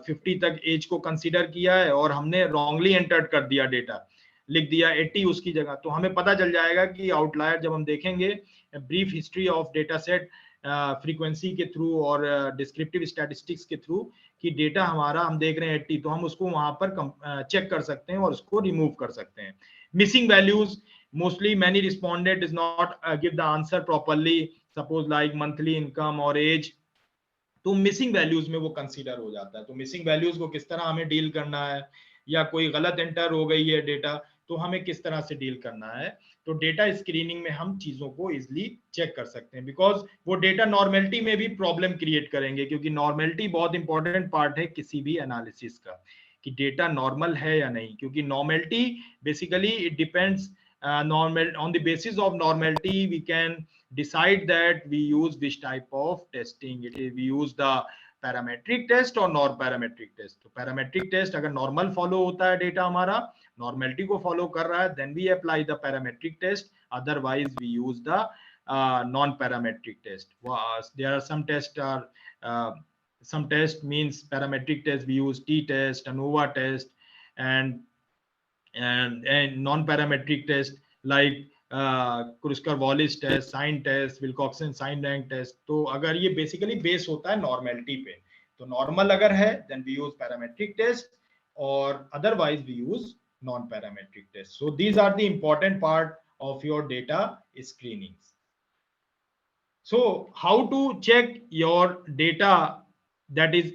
50 तक एज को कंसीडर किया है और हमने wrongly entered कर दिया, डेटा लिख दिया 80 उसकी जगह. तो हमें पता चल जाएगा कि आउटलायर जब हम देखेंगे brief history of the set frequency के थ्रू और डिस्क्रिप्टिव स्टैटिस्टिक्स के थ्रू, कि डेटा हमारा हम देख रहे हैं 80, तो हम उसको वहां पर चेक कर सकते हैं और उसको रिमूव कर सकते हैं. Missing values, mostly many respondent is not give the answer properly, suppose like monthly income और एज, तो मिसिंग वैल्यूज में वो कंसीडर हो जाता है. तो मिसिंग वैल्यूज को किस तरह हमें डील करना है, या कोई गलत एंटर हो गई है डेटा, तो हमें किस तरह से डील करना है. तो डेटा स्क्रीनिंग में हम चीजों को इजिली चेक कर सकते हैं, बिकॉज वो डेटा नॉर्मेलिटी में भी प्रॉब्लम क्रिएट करेंगे, क्योंकि नॉर्मेलिटी बहुत इंपॉर्टेंट पार्ट है किसी भी एनालिसिस का, कि डेटा नॉर्मल है या नहीं. क्योंकि normality basically it depends on the basis of normality we can decide that we use which type of testing. We use the parametric test और नॉन पैरामेट्रिक टेस्ट. तो पैरामेट्रिक टेस्ट अगर normal follow होता है, data हमारा normality को follow कर रहा है, then we apply the parametric test, otherwise we use the non parametric test. There are some test means parametric test, we use t test, ANOVA test, and non-parametric test like Kruskal-Wallis test, sign test, Wilcoxon sign rank test. तो अगर ये basically base होता है normality पे, तो normal अगर है then we use parametric test, और otherwise we use non parametric test. So these are the important part of your data screening. So how to check your data, that is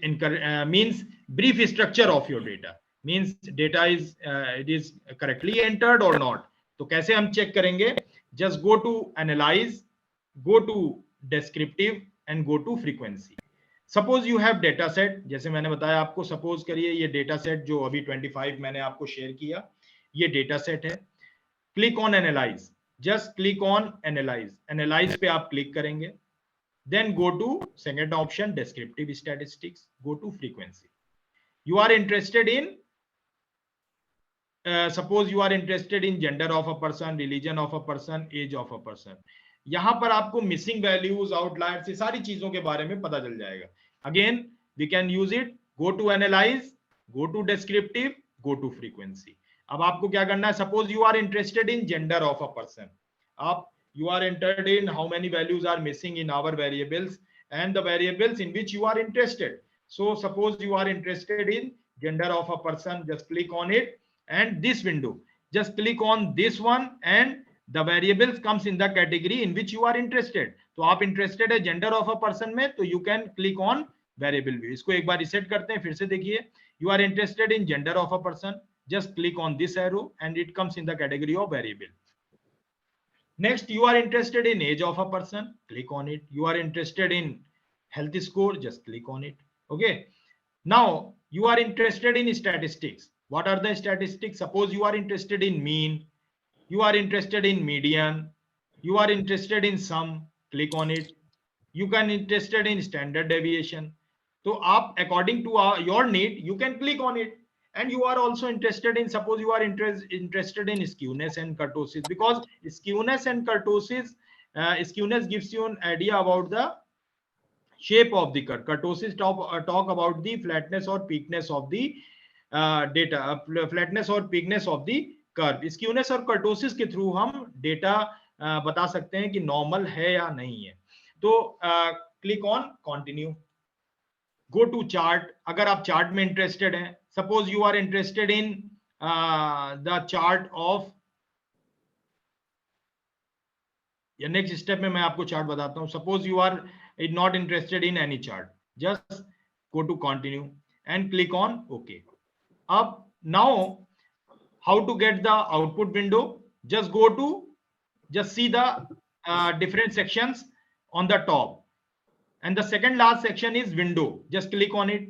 means brief structure of your data, means data is it is correctly entered or not. तो कैसे हम check करेंगे? Just go to analyze, go to descriptive and go to frequency. Suppose you have data set, जैसे मैंने बताया आपको, suppose करिए ये डेटा सेट जो अभी 25 मैंने आपको शेयर किया, ये डेटा सेट है. Click on analyse, just click on analyse. Analyse पे आप क्लिक करेंगे, then go to second option, descriptive statistics, go to frequency. You are interested in suppose you are interested in gender of a person, religion of a person, age of a person. यहां पर आपको missing values, outliers, ये सारी चीजों के बारे में पता चल जाएगा. Again we can use it, go to analyse, go to descriptive, go to frequency. अब आपको क्या करना है? Suppose you are interested in gender of a person, आप you are entered in how many values are missing in our variables and the variables in which you are interested. So suppose you are interested in gender of a person, just click on it, and this window, just click on this one and the variables comes in the category in which you are interested. तो आप interested है gender of a person में, तो you can click on variable view. इसको एक बार reset करते हैं, फिर से देखिए. You are interested in gender of a person, just click on this arrow and it comes in the category of variable. Next, you are interested in age of a person, click on it. You are interested in health score, just click on it. Okay. Now you are interested in statistics. What are the statistics? Suppose you are interested in mean, you are interested in median, you are interested in sum, click on it. You can interested in standard deviation. So up according to your need, you can click on it. And you are also interested in, suppose you are interested in skewness and kurtosis, because skewness and kurtosis, skewness gives you an idea about the shape of the curve. Kurtosis talk about the flatness or peakness of the data, flatness or peakness of the curve. Skewness और kurtosis के through हम data बता सकते हैं कि normal है या नहीं है. तो click on continue. Go to chart. अगर आप chart में interested हैं, suppose you are interested in the chart of, या next step में मैं आपको chart बताता हूँ. Suppose you are not interested in any chart, just go to continue and click on OK. Up now, how to get the output window? Just go to, just see the different sections on the top, and the second last section is window. Just click on it,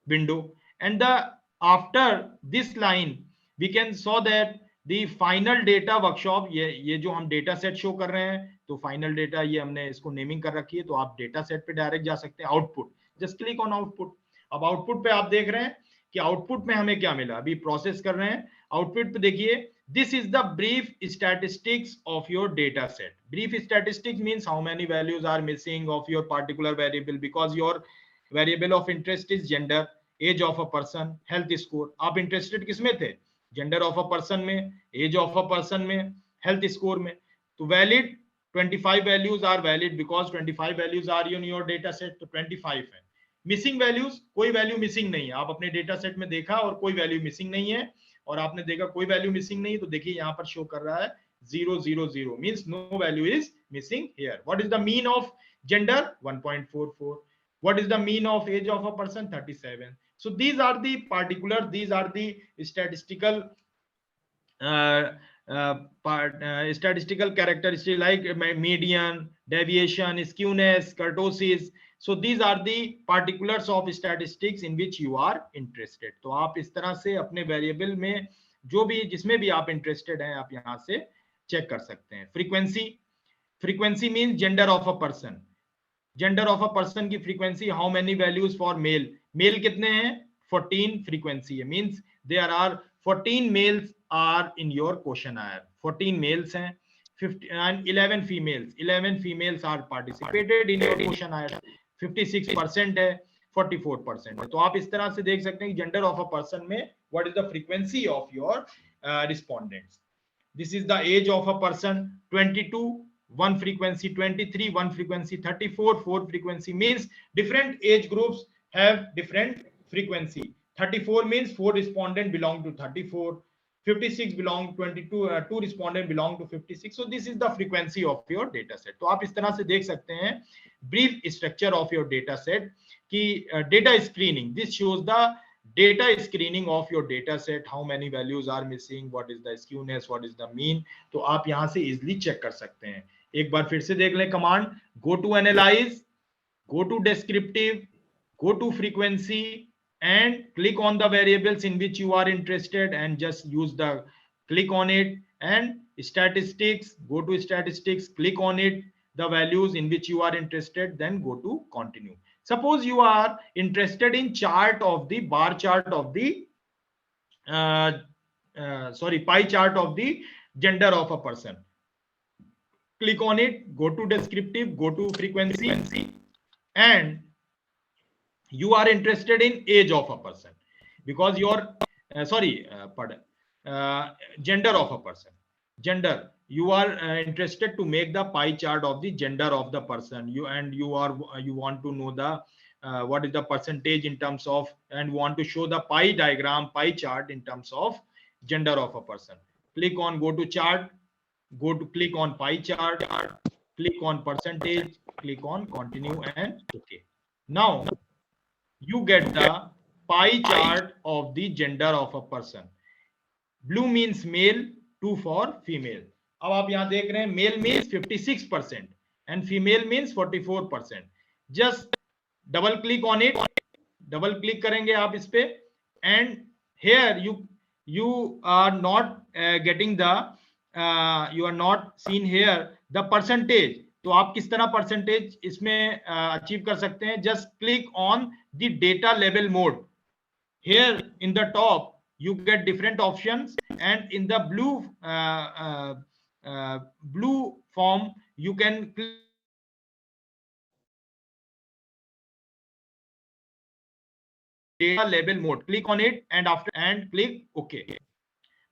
window, and the after this line we can saw that the final data workshop, ये जो हम data set show कर रहे हैं, तो final data ये हमने इसको naming कर रखी है, तो आप data set पे direct जा सकते हैं. Output, just click on output. अब output पे आप देख रहे हैं कि output में हमें क्या मिला. अभी process कर रहे हैं. Output पे देखिए, this is the brief statistics of your data set. Brief statistics means how many values are missing of your particular variable, because your variable of interest is gender, age of a person, health score. आप interested किस में थे? Gender of a person में, age of a person में, health score में. तो valid 25 values are valid because 25 values are in your data set, तो 25 है. Missing values, कोई value missing नहीं है. आप अपने data set में देखा और कोई value missing नहीं है, और आपने देखा कोई value missing नहीं, तो देखिए यहाँ पर show कर रहा है 0 0 0, means no value is missing here. What is the mean of gender? 1.44. What is the mean of age of a person? 37. So these are the particular, these are the statistical statistical characteristics like median, deviation, skewness, kurtosis. So these are the particulars of statistics in which you are interested. तो आप इस तरह से अपने variable में जो भी जिसमें भी आप interested हैं, आप यहाँ से check कर सकते हैं. Frequency, frequency means gender of a person. Gender of a person की frequency, how many values for male? Male कितने हैं? 14 frequency है, means there are 14 males are in your questionnaire. 14 males हैं, 50 and 11 females. 11 females are participated in your questionnaire. 56% है, 44% है. तो आप इस तरह से देख सकते हैं कि gender of a person में what is the frequency of your respondents. This is the age of a person. 22 1 frequency, 23 1 frequency, 34 4 frequency, means different age groups have different frequency. 34 means 4 respondents belong to 34, 56 belong 22 2 respondents belong to 56. So this is the frequency of your data set. तो आप इस तरह से देख सकते हैं brief structure of your data set कि data screening, this shows the data screening of your data set, how many values are missing, what is the skewness, what is the mean. तो आप यहाँ से easily check कर सकते हैं. एक बार फिर से देख लें command. Go to analyze, go to descriptive, go to frequency and click on the variables in which you are interested and just use the click on it, and statistics, go to statistics, click on it, the values in which you are interested, then go to continue. Suppose you are interested in chart of the bar chart of the pie chart of the gender of a person. Click on it, go to descriptive, go to frequency, and you are interested in age of a person because your gender of a person. Gender, you are interested to make the pie chart of the gender of the person. You want to know the what is the percentage in terms of, and want to show the pie diagram, pie chart in terms of gender of a person. Click on go to chart, click on pie chart, click on percentage, click on continue and okay. Now you get the pie chart of the gender of a person. Blue means male, 2 for female. अब आप यहां देख रहे हैं male means 56% and female means 44%. Just double click on it, double click करेंगे आप इस पे and here you are not getting the you are not seen here the percentage. तो आप किस तरह परसेंटेज इसमें अचीव कर सकते हैं? Just click on the data level mode. Here in the top you get different options, and in the blue form you can click data label mode. Click on it and after and click OK.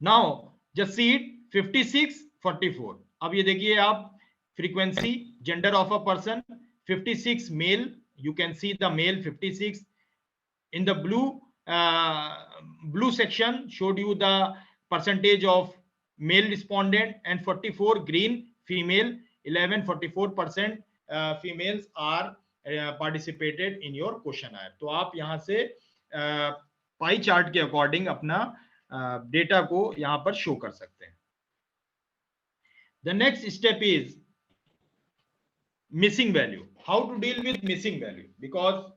Now just see it 56 44. अब ये देखिए आप frequency gender of a person 56 male. You can see the male 56. In the blue section showed you the percentage of male respondent, and 44 green female, 11 44% females are participated in your questionnaire. तो आप यहाँ से pie chart के according अपना data को यहाँ पर show कर सकते हैं. The next step is missing value. How to deal with missing value? Because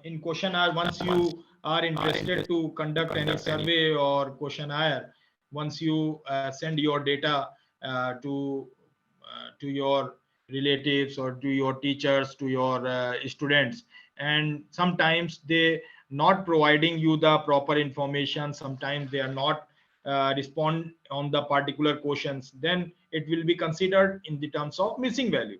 in questionnaire, once you are interested to conduct any survey or questionnaire, once you send your data to your relatives or to your teachers, to your students, and sometimes they not providing you the proper information, sometimes they are not respond on the particular questions, then it will be considered in the terms of missing value.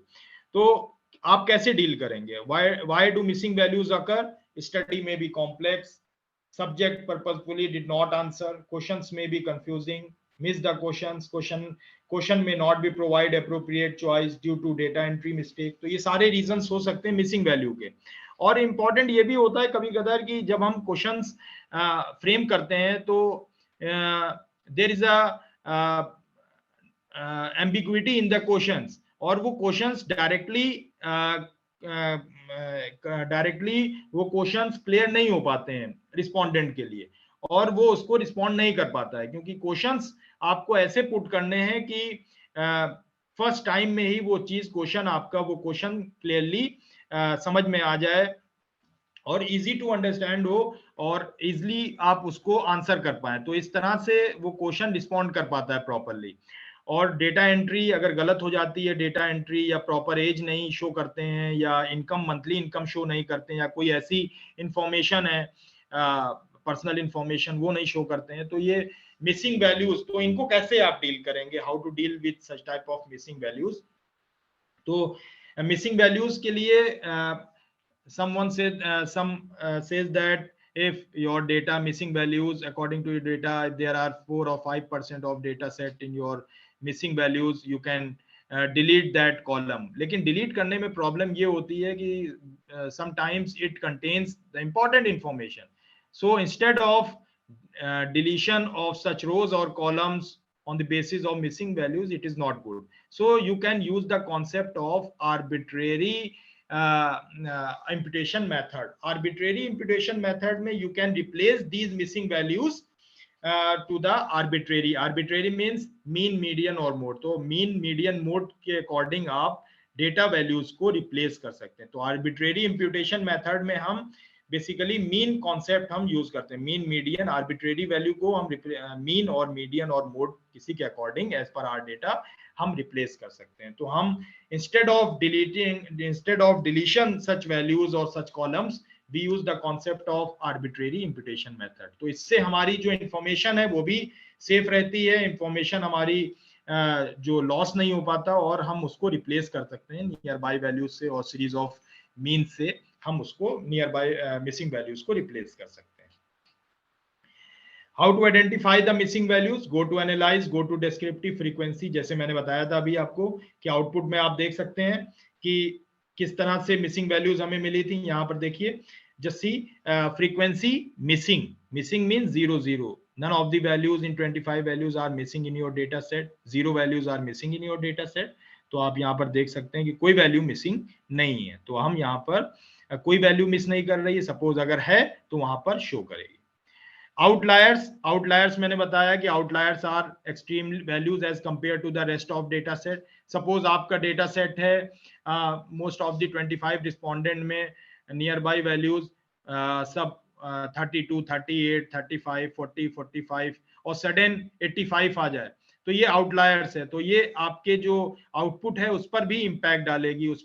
तो आप कैसे deal करेंगे? Why do missing values occur? Study may be complex, subject purposefully did not answer, questions may be confusing, miss the questions, question may not be provide appropriate choice due to data entry mistake. तो ये सारे reasons हो सकते हैं missing value के. और important ये भी होता है कभी कदार कि जब हम questions frame करते हैं तो there is a ambiguity in the questions, और वो क्वेश्चंस डायरेक्टली वो क्वेश्चंस क्लियर नहीं हो पाते हैं रिस्पोंडेंट के लिए, और वो उसको रिस्पॉन्ड नहीं कर पाता है, क्योंकि क्वेश्चंस आपको ऐसे पुट करने हैं कि फर्स्ट टाइम में ही वो चीज क्वेश्चन आपका वो क्वेश्चन क्लियरली समझ में आ जाए और इजी टू अंडरस्टैंड हो और इजीली आप उसको आंसर कर पाए. तो इस तरह से वो क्वेश्चन रिस्पॉन्ड कर पाता है प्रॉपरली. और डेटा एंट्री अगर गलत हो जाती है, डेटा एंट्री या प्रॉपर एज नहीं शो करते हैं, या इनकम मंथली इनकम शो नहीं करते हैं, या कोई ऐसी इंफॉर्मेशन है पर्सनल इंफॉर्मेशन वो नहीं शो करते हैं, तो ये मिसिंग वैल्यूज, तो इनको कैसे आप डील करेंगे? How to deal with such type of missing values? तो मिसिंग वैल्यूज के लिए someone says that if your data missing values according to your data, if there are 4 or 5% of data set in your missing values, you can delete that column. लेकिन delete करने में problem ये होती है कि sometimes it contains the important information. So instead of deletion of such rows or columns on the basis of missing values, it is not good. So you can use the concept of arbitrary imputation method. Arbitrary imputation method में you can replace these missing values to the arbitrary. Arbitrary means mean, median और mode. तो mean, median, mode के according आप data values को replace कर सकते हैं. तो arbitrary imputation method में हम बेसिकली मीन कॉन्सेप्ट हम यूज करते हैं. मीन, मीडियन, आर्बिट्रेरी वैल्यू को हम मीन और मीडियन और मोड किसी के अकॉर्डिंग एज पर आर डेटा हम रिप्लेस कर सकते हैं. तो हम instead of deletion such values और such columns, we use the concept of arbitrary imputation method. तो इससे हमारी जो इंफॉर्मेशन है वो भी सेफ रहती है, इंफॉर्मेशन हमारी जो लॉस नहीं हो पाता, और हम उसको रिप्लेस कर सकते हैं नियर बाय वैल्यूज से और सीरीज ऑफ मीन से हम उसको नियर बाय मिसिंग वैल्यूज को रिप्लेस कर सकते हैं. How to identify the missing values? Go to analyse, go to descriptive frequency. जैसे मैंने बताया था अभी आपको कि आउटपुट में आप देख सकते हैं कि किस तरह से मिसिंग वैल्यूज हमें मिली थी. यहाँ पर देखिए just see frequency missing. Missing means 0 0. None of the values in 25 values are missing in your data set. 0 values are missing in your data set. तो आप यहाँ पर देख सकते हैं कि कोई वैल्यू मिसिंग नहीं है, तो हम यहाँ पर कोई वैल्यू मिस नहीं कर रही है। सपोज अगर है तो वहां पर शो करेगी। आउटलायर्स मैंने बताया कि outliers are extreme values as compare to the rest of the data. Suppose आपका डेटा सेट है मोस्ट ऑफ द 25 रिस्पोंडेंट में नियर बाई वैल्यूज सब 32, 38, 35, 40, 45 और सडन 85 आ जाए, तो ये आउटलायर्स है। तो ये आपके जो आउटपुट है उस पर भी इंपैक्ट डालेगी, उस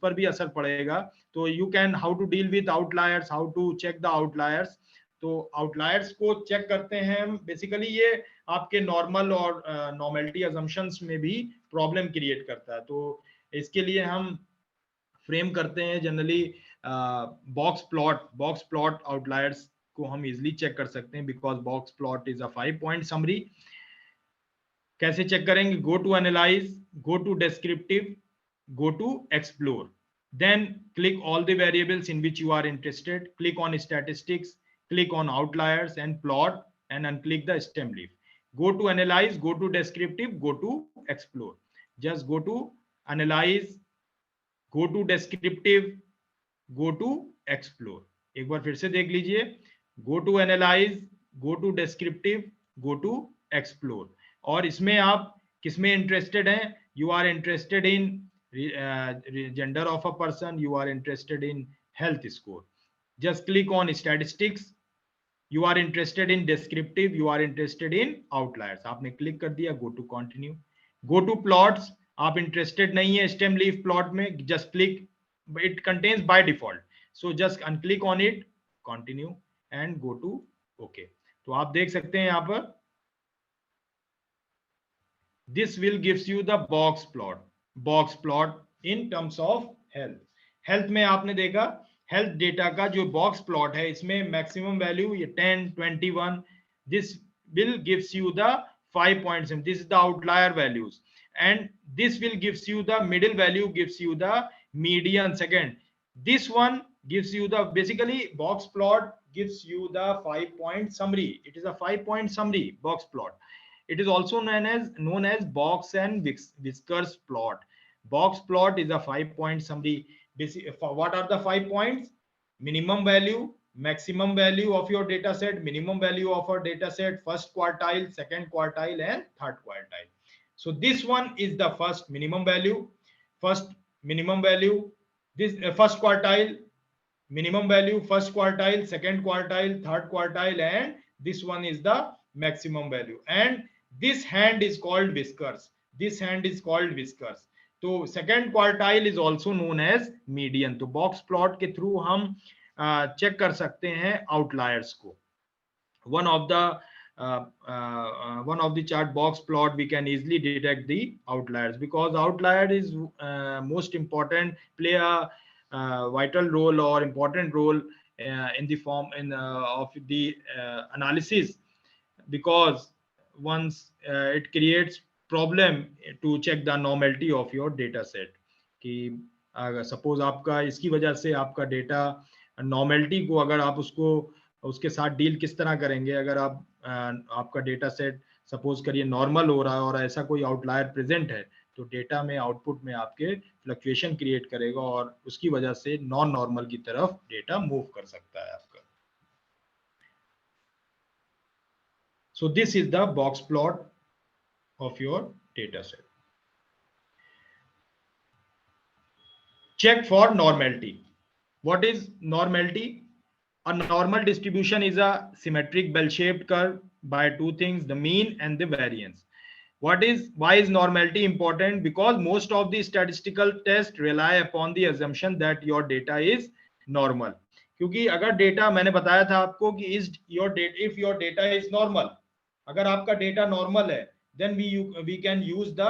पर भी असर पड़ेगा। तो you can how to deal with outliers, how to check the outliers. तो आउटलायर्स को चेक करते हैं बेसिकली, ये आपके नॉर्मल और नॉर्मेलिटी अजम्पशंस में भी प्रॉब्लम क्रिएट करता है। तो इसके लिए हम फ्रेम करते हैं जनरली बॉक्स प्लॉट आउटलायर्स को हम इजिली चेक कर सकते हैं, because box plot is a 5 point summary. कैसे चेक करेंगे? Go to analyse, go to descriptive, go to explore, then click all the variables in which you are interested, click on statistics, click on outliers and plot, and unclick the stem leaf. Go to analyze, go to descriptive, go to explore. Just go to analyze, go to descriptive, go to explore. एक बार फिर से देख लीजिए, go to analyze, go to descriptive, go to explore. और इसमें आप किसमें interested हैं? You are interested in gender of a person, you are interested in health score, just click on statistics. You are interested in descriptive, you are interested in outliers, आपने click कर दिया, go to continue. Go to plots, आप interested नहीं है stem leaf plot में, just click, it contains by default, so just unclick on it, continue and go to okay. तो आप देख सकते हैं यहाँ पर this will gives you the box plot in terms of health में आपने देखा हेल्थ डेटा का जो बॉक्स प्लॉट है, इसमें मैक्सिमम वैल्यू ये 10, 21, this will gives you the 5 points, this is the outlier values, and this will gives you the middle value, gives you the median second. This one gives you the basically box plot gives you the 5 point summary. It is a 5 point summary box plot. It is also known as box and whiskers plot. Box plot is a 5 point summary. What are the 5 points? Minimum value, maximum value of your data set, minimum value of our data set, first quartile, second quartile, and third quartile. So this one is the first minimum value, this first quartile, minimum value, first quartile, second quartile, third quartile, and this one is the maximum value. And this hand is called whiskers. तो second quartile is also known as median. तो box plot के through हम check कर सकते हैं outliers को। One of the chart box plot we can easily detect the outliers, because outlier is most important, play a vital role or important role in the form of the analysis, because once it creates problem to check the normality of your data set। कि अगर suppose आपका इसकी वजह से आपका data normality को, अगर आप उसके साथ डील किस तरह करेंगे, अगर आप आपका डेटा सेट सपोज करिए नॉर्मल हो रहा है और ऐसा कोई आउटलायर प्रेजेंट है, तो डेटा में आउटपुट में आपके फ्लक्चुएशन क्रिएट करेगा और उसकी वजह से नॉन नॉर्मल की तरफ डेटा मूव कर सकता है आपका। So this is the box plot of your data set. Check for normality. What is normality? A normal distribution is a symmetric bell-shaped curve by two things, the mean and the variance. Why is normality important? Because most of the statistical tests rely upon the assumption that your data is normal. क्योंकि अगर data, मैंने बताया था आपको कि if your data is normal, अगर आपका data normal है, then we can use the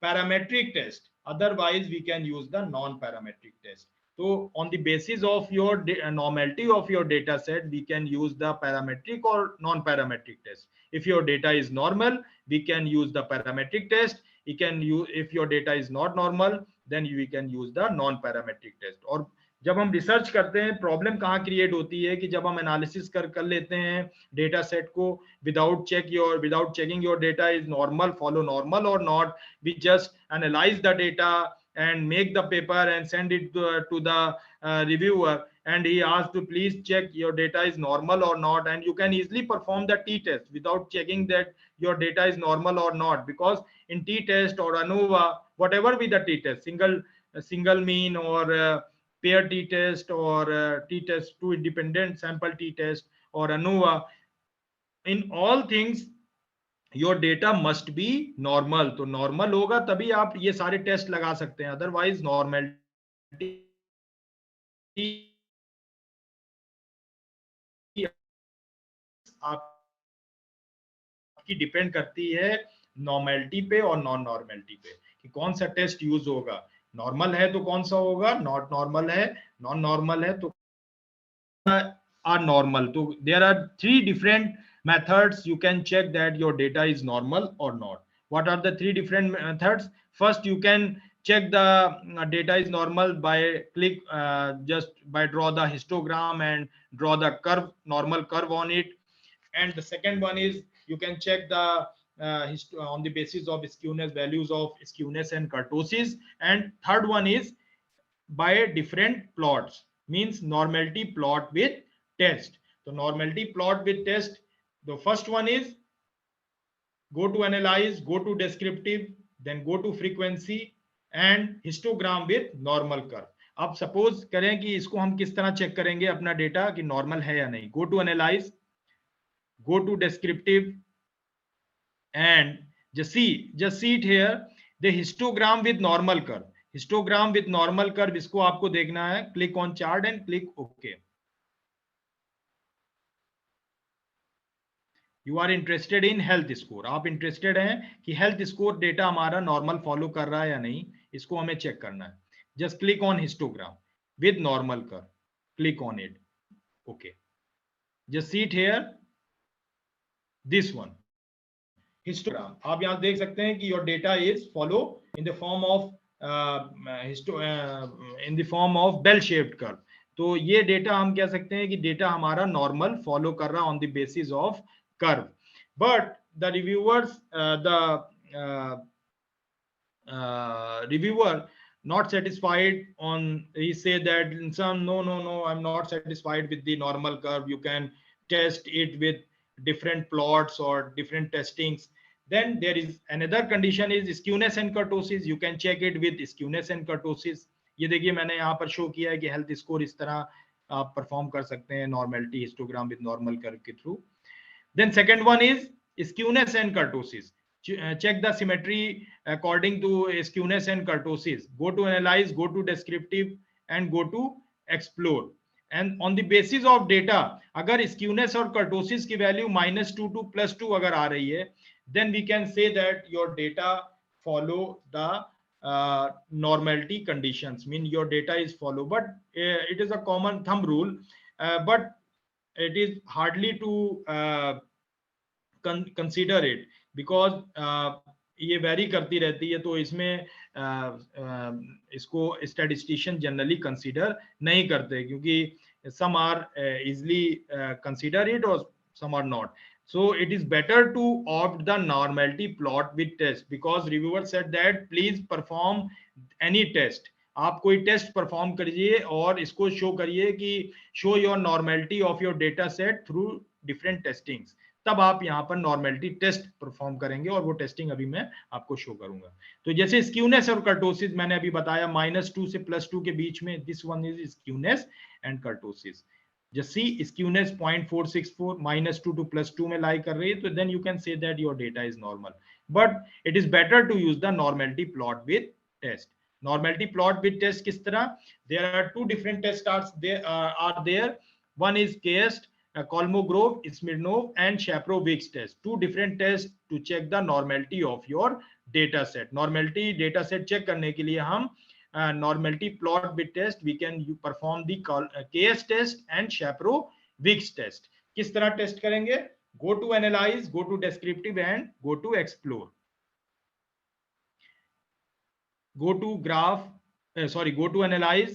parametric test, otherwise we can use the non-parametric test. So on the basis of your normality of your data set, we can use the parametric or non-parametric test. If your data is normal, we can use the parametric test. If your data is not normal, then we can use the non-parametric test. और जब हम research करते हैं problem कहाँ create होती है कि जब हम एनालिसिस कर लेते हैं डेटा सेट को without checking your data is normal, follow normal और not, we just analyse the data and make the paper and send it to the reviewer, and he asked to please check your data is normal or not, and you can easily perform the t-test without checking that your data is normal or not, because in t-test or ANOVA, whatever be the t-test, single mean or pair t-test or t-test, two independent sample t-test or ANOVA, in all things your data must be normal. तो normal होगा तभी आप ये सारे test लगा सकते हैं, otherwise normality आपकी डिपेंड करती है नॉर्मेलिटी पे और नॉन नॉर्मेलिटी पे, कि कौन सा टेस्ट यूज होगा। नॉर्मल है तो कौन सा होगा, नॉट नॉर्मल है, नॉन नॉर्मल है तो are normal. So there are three different methods you can check that your data is normal or not. What are the three different methods? First, you can check the data is normal by just by draw the histogram and draw the curve, normal curve on it. And the second one is you can check the on the basis of skewness, values of skewness and kurtosis. And third one is by different plots, means normality plot with test. So normality plot with test, the first one is go to analyze, go to descriptive, then go to frequency and histogram with normal curve. अब suppose करें कि इसको हम किस तरह check करेंगे अपना data कि नॉर्मल है या नहीं। Go to analyse, go to descriptive and just see it here, the histogram with normal curve. Histogram with normal curve, इसको आपको देखना है। Click on chart and click okay. You are interested in health score, आप interested हैं कि health score data हमारा normal follow कर रहा है या नहीं, इसको हमें चेक करना है। Just click on histogram with normal curve, click on it okay. Just see it here, this one histogram. आप यहां देख सकते हैं कि your data is follow in the form of bell shaped curve. तो ये डेटा हम कह सकते हैं कि डेटा हमारा नॉर्मल फॉलो कर रहा है on the basis of curve. But the reviewer not satisfied on, he say that in some no, I'm not satisfied with the normal curve, you can test it with different plots or different testings. Then there is another condition is skewness and kurtosis, you can check it with skewness and kurtosis. ये देखिए मैंने यहाँ पर show किया है कि health score इस तरह आप परफॉर्म कर सकते हैं normality histogram with normal curve के through. Then second one is skewness and kurtosis. Check the symmetry according to skewness and kurtosis. Go to analyze, go to descriptive and go to explore. And on the basis of data, अगर skewness और kurtosis की value -2 to +2 अगर आ रही है, then we can say that your data follow the normality conditions, mean your data is follow. But it is a common thumb rule, but it is hardly to consider it because ये very करती रहती है, तो इसमें इसको statistician generally consider नहीं करते क्योंकि some are easily consider it or some are not. So it is better to opt the normality plot with test because reviewer said that please perform any test. आप कोई test perform करिए और इसको show करिए कि show your normality of your data set through different testings, तब आप यहाँ पर नॉर्मेलिटी टेस्ट परफॉर्म करेंगे और वो टेस्टिंग अभी मैं आपको शो करूंगा। तो जैसे स्क्यूनेस और कर्टोसिस मैंने अभी बताया -2 से +2 के बीच में, this one is skewness and kurtosis. Just see skewness 0.464 -2 to +2 में लाई कर रही है, तो then you can say that your data is normal, but it is better to use the normality plot with test. Normality plot with test किस तरह? There are two different test are there. One is KST, Kolmogorov, Smirnov, and Shaprovics test. Two different tests to check the normality of your data set. Normality data set check करने के लिए हम normality plot with test we can perform the KST test and Shaprovics test. किस तरह test करेंगे? Go to analyze, go to descriptive and go to explore. Go to graph, go to analyze,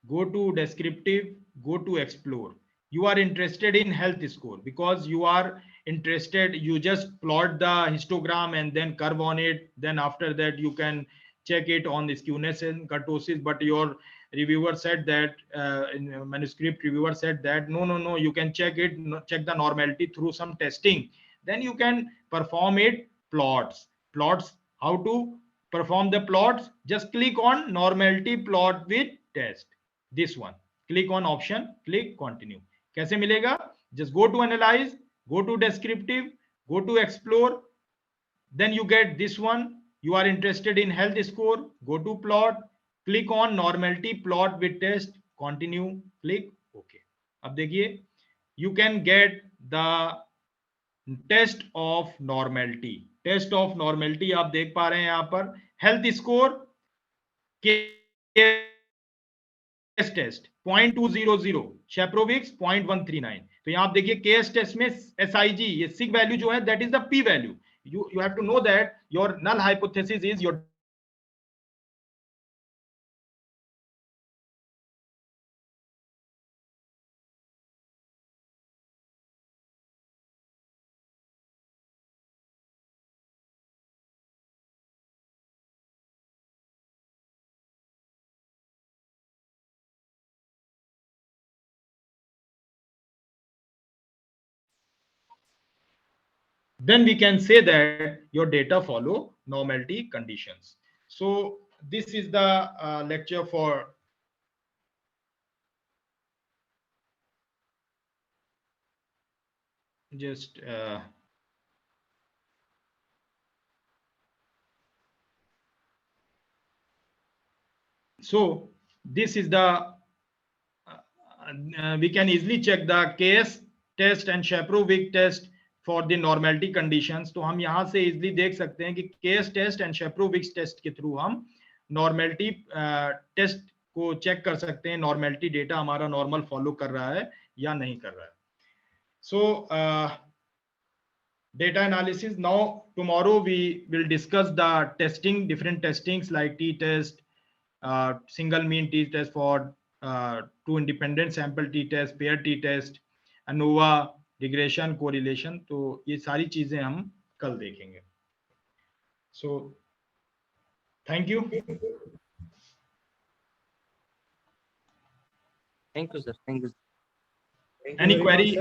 go to descriptive, go to explore. You are interested in health score because you are interested, you just plot the histogram and then curve on it. Then after that you can check it on the skewness and kurtosis. But your reviewer said that in manuscript reviewer said that no, you can check it, check the normality through some testing. Then you can perform it. Plots, how to perform the plots? Just click on normality plot with test, this one. Click on option, click continue. कैसे मिलेगा? Just go to analyze, go to descriptive, go to explore. Then you get this one. You are interested in health score, go to plot, click on normality plot with test, continue, click OK. अब देखिए, you can get the test of normality. Test of normality आप देख पा रहे हैं यहां पर, health score KS test 0.200, Shapiro Wilks 0.139. तो यहां आप देखिए केस टेस्ट में एसआईजी, ये सिग वैल्यू जो है that is the P value. you have to know that your null hypothesis is your then we can say that your data follow normality conditions. So this is the lecture for just so this is the we can easily check the case test and Shaprovic test for the normality conditions. तो हम यहाँ से easily देख सकते हैं कि case test and Shaprovic test के through हम normality test को check कर सकते हैं, normality data हमारा normal follow कर रहा है या नहीं कर रहा है. So data analysis. Now tomorrow we will discuss the testing, different testings like t-test, single mean t-test for two independent sample t-test, pair t-test, ANOVA, regression, correlation. तो ये सारी चीजें हम कल देखेंगे. So thank you. Thank you, sir. Thank you. Any query?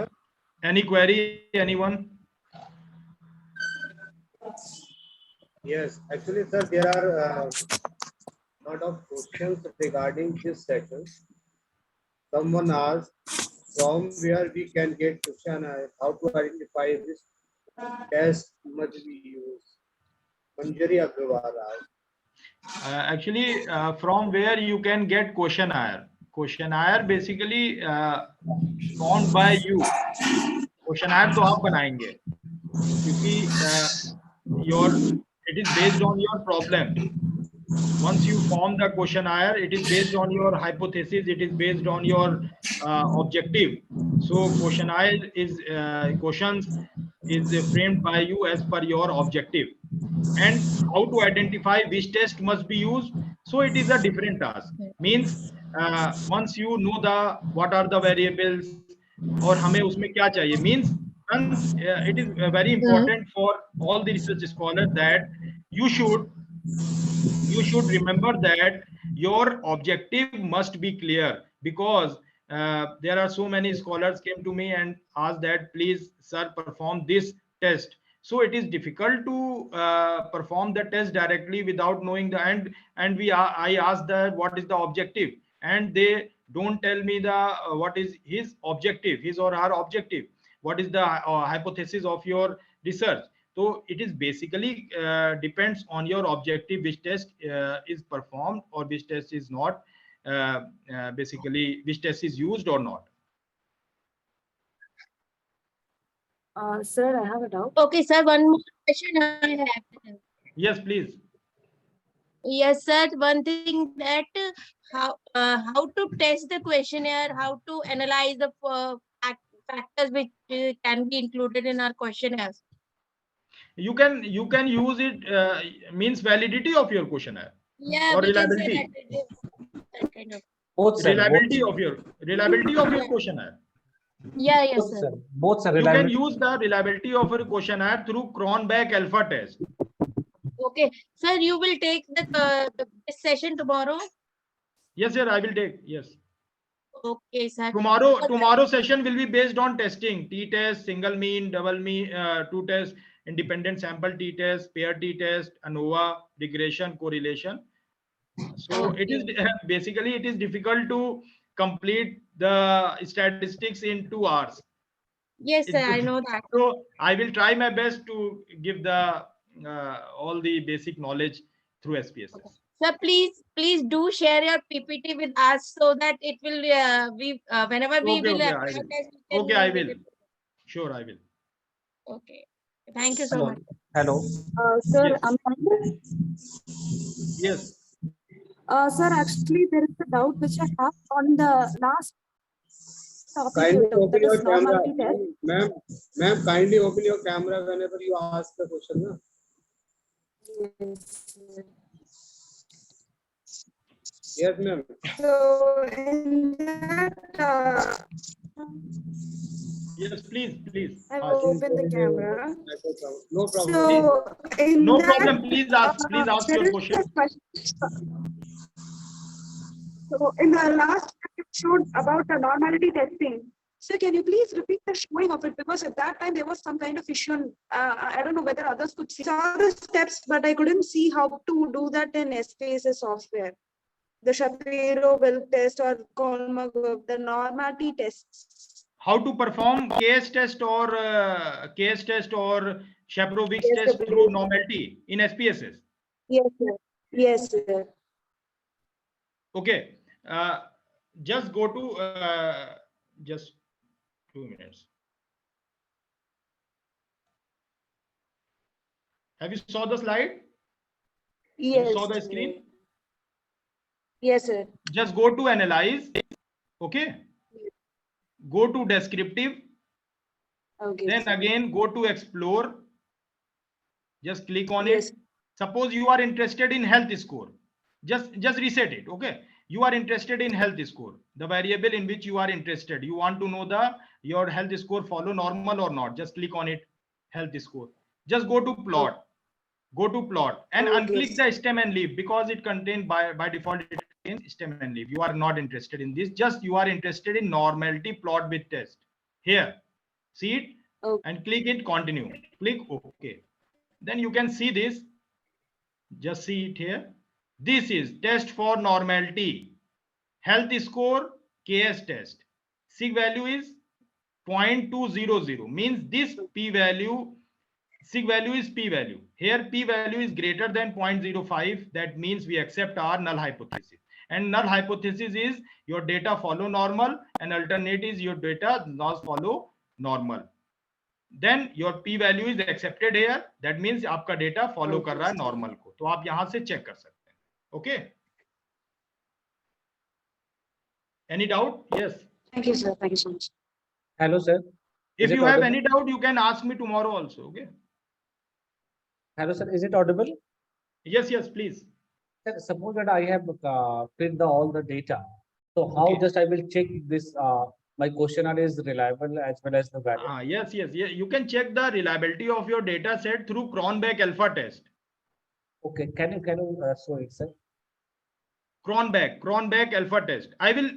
Any query? Anyone? Yes, actually, sir, there are lot of questions regarding this session. Someone asked from where we can get question, how to identify this test must be used. Manjari Agrawal asked. Actually, from where you can get questionnaire. Questionnaire basically found by you. Questionnaire तो आप बनाएंगे क्योंकि it is based on your problem. Once you form the questionnaire, it is based on your hypothesis, it is based on your objective. So questionnaire is questions is framed by you as per your objective. And how to identify which test must be used, so it is a different task. Means once you know the what are the variables और हमें उसमें क्या चाहिए, means it is very important for all the research scholars that you should remember that your objective must be clear, because there are so many scholars came to me and asked that please sir perform this test. So it is difficult to perform the test directly without knowing the end. And I asked that what is the objective, and they don't tell me the what is his objective, his or her objective, what is the hypothesis of your research. So it is basically depends on your objective which test is performed or which test is not, basically which test is used or not. Sir, I have a doubt. Okay, sir, one more question I have. Yes, please. Yes, sir. One thing that how to test the questionnaire, how to analyze the factors which can be included in our questionnaires. You can use it, means validity of your questionnaire. Yeah, or we can say reliability. that it is that kind of. Both, sir. Reliability Both, of your questionnaire. Yeah, yes, both, sir. sir. Both, sir. You can Reliability. use the reliability of your questionnaire through Cronbach alpha test. Okay, sir, you will take this session tomorrow. Yes, sir, I will take. Yes. Okay, sir. Tomorrow session will be based on testing: t-test, single mean, double mean, two test, independent sample t-test, pair t-test, ANOVA, regression, correlation. So it is basically it is difficult to complete the statistics in 2 hours. Yes, sir, I know that. So I will try my best to give the all the basic knowledge through SPSS. Sir, please do share your PPT with us so that it will whenever we will Okay, I apply will. test, we can Okay, I use will. it. Sure, I will. Okay. Thank you so Hello. much. Hello. Sir, Yes. I'm fine. Yes. Sir, actually, there is a doubt which I have on the last topic Kindly you took, open that your is camera. normality test. Ma'am, kindly open your camera whenever you ask the question. No? Yes, ma'am. So, in that, Yes, please I've ask. opened the camera. No problem. So, in No that, problem. Please ask there your is question. a question. So, in the last episode about the normality testing, so can you please repeat the showing of it? Because at that time there was some kind of issue. I don't know whether others could see the steps, but I couldn't see how to do that in SPSS software. The Shapiro-Wilk test or Kolmogorov, the normality tests. How to perform case test or Shapiro-Wilk Yes, test sir, through please. normality in SPSS? Yes, sir. Yes, sir. Okay. Just go to just 2 minutes. Have you saw the slide? Yes. You saw the screen? Yes, sir. Just go to analyze. Okay. Go to descriptive. Okay. Then sir. again go to explore. Just click on Yes. it. Suppose you are interested in health score. Just reset it. Okay. You are interested in health score, the variable in which you are interested. You want to know your health score follow normal or not. Just click on it. Health score. Just go to plot. Go to plot and unclick the stem and leaf, because it contains by default it contains stem and leaf. You are not interested in this. Just you are interested in normality plot with test. Here, see it and click it. Continue. Click OK. Then you can see this. Just see it here. This is test for normality. Health score KS test. Sig value is 0.200. Means this p value, sig value is p value. Here p value is greater than 0.05. That means we accept our null hypothesis. And null hypothesis is your data follow normal, and alternate is your data not follow normal. Then your p value is accepted here. That means आपका data follow कर रहा है normal को. तो आप यहाँ से check कर सकते हैं. Okay. Any doubt? Yes. Thank you, sir. Thank you so much. Hello, sir. If you have any doubt, you can ask me tomorrow also. Okay. Hello, sir. Is it audible? Yes, please. Sir, suppose that I have filled all the data. So how just I will check this? My questionnaire is reliable as well as the valid. Yes. You can check the reliability of your data set through Cronbach alpha test. Okay. Can you show it, sir? Cronbach alpha test. I will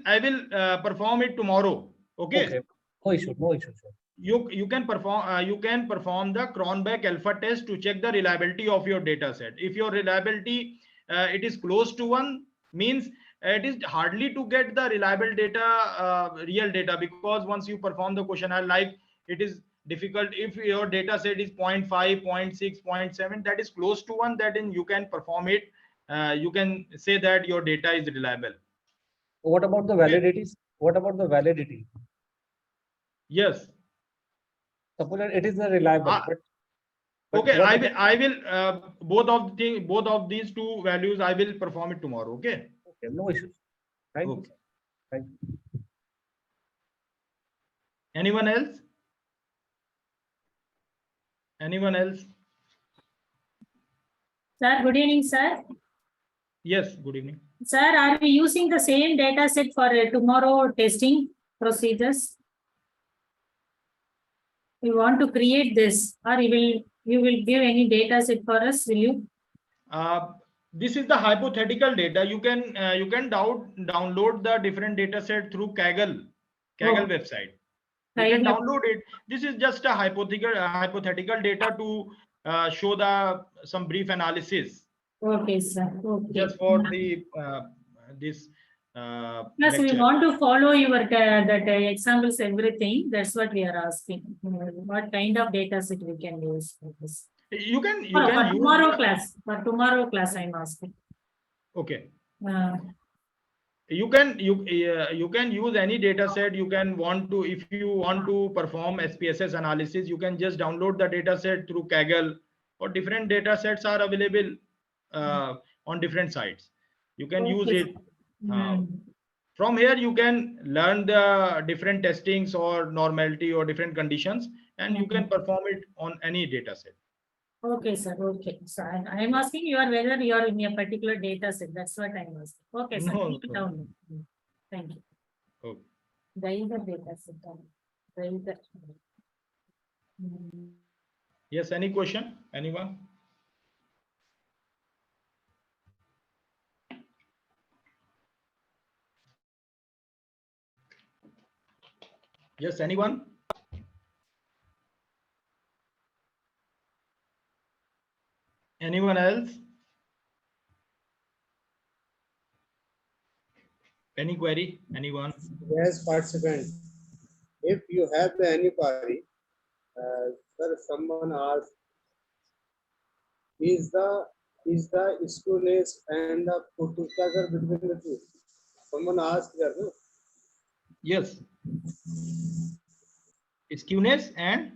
perform it tomorrow. Okay. Okay. No issue, sir. You can perform the Cronbach alpha test to check the reliability of your data set. If your reliability it is close to 1, means it is hardly to get the reliable data, real data, because once you perform the questionnaire, like it is difficult. If your data set is 0.5, 0.6, 0.7, that is close to 1, that in you can perform it. You can say that your data is reliable. What about the validity? What about the validity? Yes. Suppose that it is a reliable. But okay, I will both of these two values I will perform it tomorrow. Okay. Okay, no issues. Right. Okay. Right. Anyone else? Anyone else? Sir, good evening, sir. Yes, good evening. Sir, are we using the same data set for tomorrow testing procedures? We want to create this, or you will give any data set for us, will you? This is the hypothetical data. You can download the different data set through Kaggle website. You can download it. This is just a hypothetical data to show some brief analysis. Okay, sir. Okay. Just for the this Plus, we lecture. want to follow your that examples, everything. That's what we are asking. What kind of data set we can use for this? You can use tomorrow class. For tomorrow class, I'm asking. Okay. You can use any data set. You can if you want to perform SPSS analysis, you can just download the data set through Kaggle, or different data sets are available on different sites. You can use it. From here, you can learn the different testings or normality or different conditions, and you can perform it on any data set. Okay, sir. Okay. So I'm asking you whether you are in a particular data set. That's what I'm asking. Okay, sir. No, Keep it down. Thank you. Okay. The data set. Yes, any question? Anyone? Yes, anyone? Anyone else? Any query? Anyone? Yes, participant. If you have any query, sir, someone asked, is the skewness and the Portuguese between the two? Someone asked that. No? Yes. Skewness and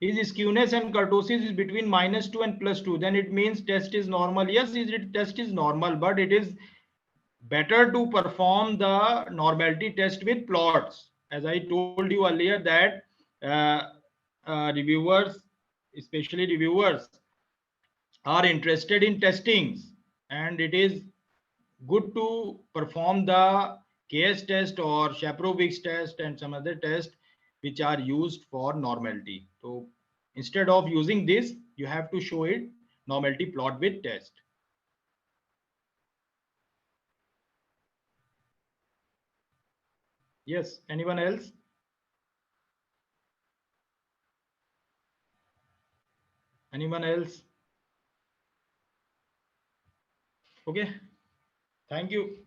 is skewness and kurtosis is between -2 and +2, then it means test is normal. Yes, test is normal, but it is better to perform the normality test with plots. As I told you earlier that reviewers, especially reviewers, are interested in testings, and it is good to perform the KS test or Shaprovics test and some other test which are used for normality. So instead of using this, you have to show it normality plot with test. Yes, anyone else? Anyone else? Okay, thank you.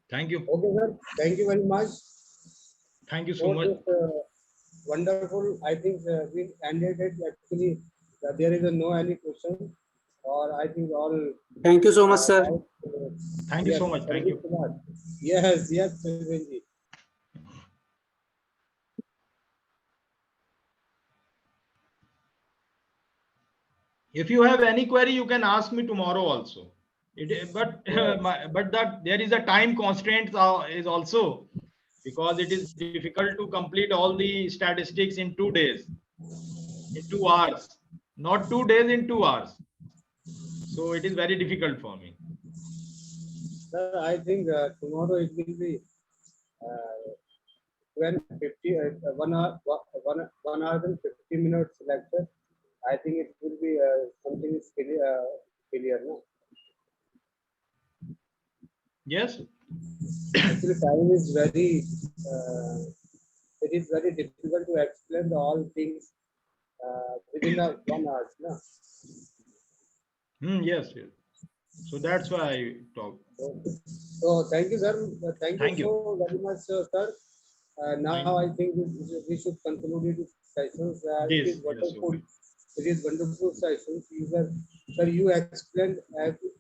Thank you. Okay, sir. Thank you very much. Thank you so much. Wonderful. I think we ended it actually. There is no any question, or I think all. Thank you so much, sir. Thank you so much. Thank you. Yes, yes, Sylvain. If you have any query, you can ask me tomorrow also. But there is a time constraint is also, because it is difficult to complete all the statistics in 2 days, in 2 hours, not 2 days in 2 hours. So it is very difficult for me. Sir, I think tomorrow it will be 1 hour, 1 hour and 50 minutes lecture. I think it will be something is clear, no? Yes. Actually, time is very. It is very difficult to explain all things within 1 hour, no? Yes, yes. So that's why I talk. So thank you, sir. Thank you so you very much, sir. Now I think we should conclude this session. It is wonderful. Yes, okay. It is wonderful session. Sir, you explained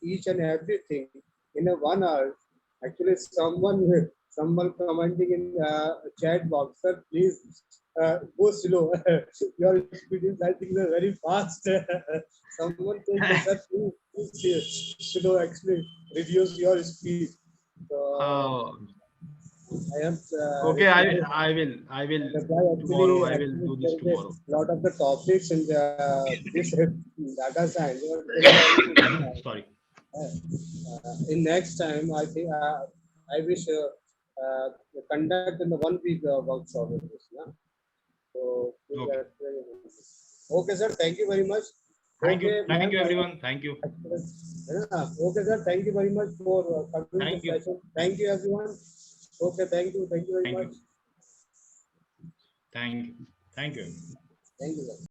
each and everything in a 1 hour. Actually, someone commenting in chat box, sir, please go slow. Your speed is, I think, very fast. Someone saying, sir, please slow. Actually, reduce your speed. So, I have. Okay, I will tomorrow. I will do this tomorrow. Lot of the topics in this data science. Sorry. In next time, I think I wish conduct in the 1 week workshop with this. Yeah? So, Okay. okay, sir. Thank you very much. Thank you. Okay, Thank you, ma'am, everyone. Thank you. Okay, sir. Thank you very much for coming to Thank the you. session. Thank you, everyone. Okay, thank you. Thank you very Thank much. you. Thank you. Thank you. Thank you.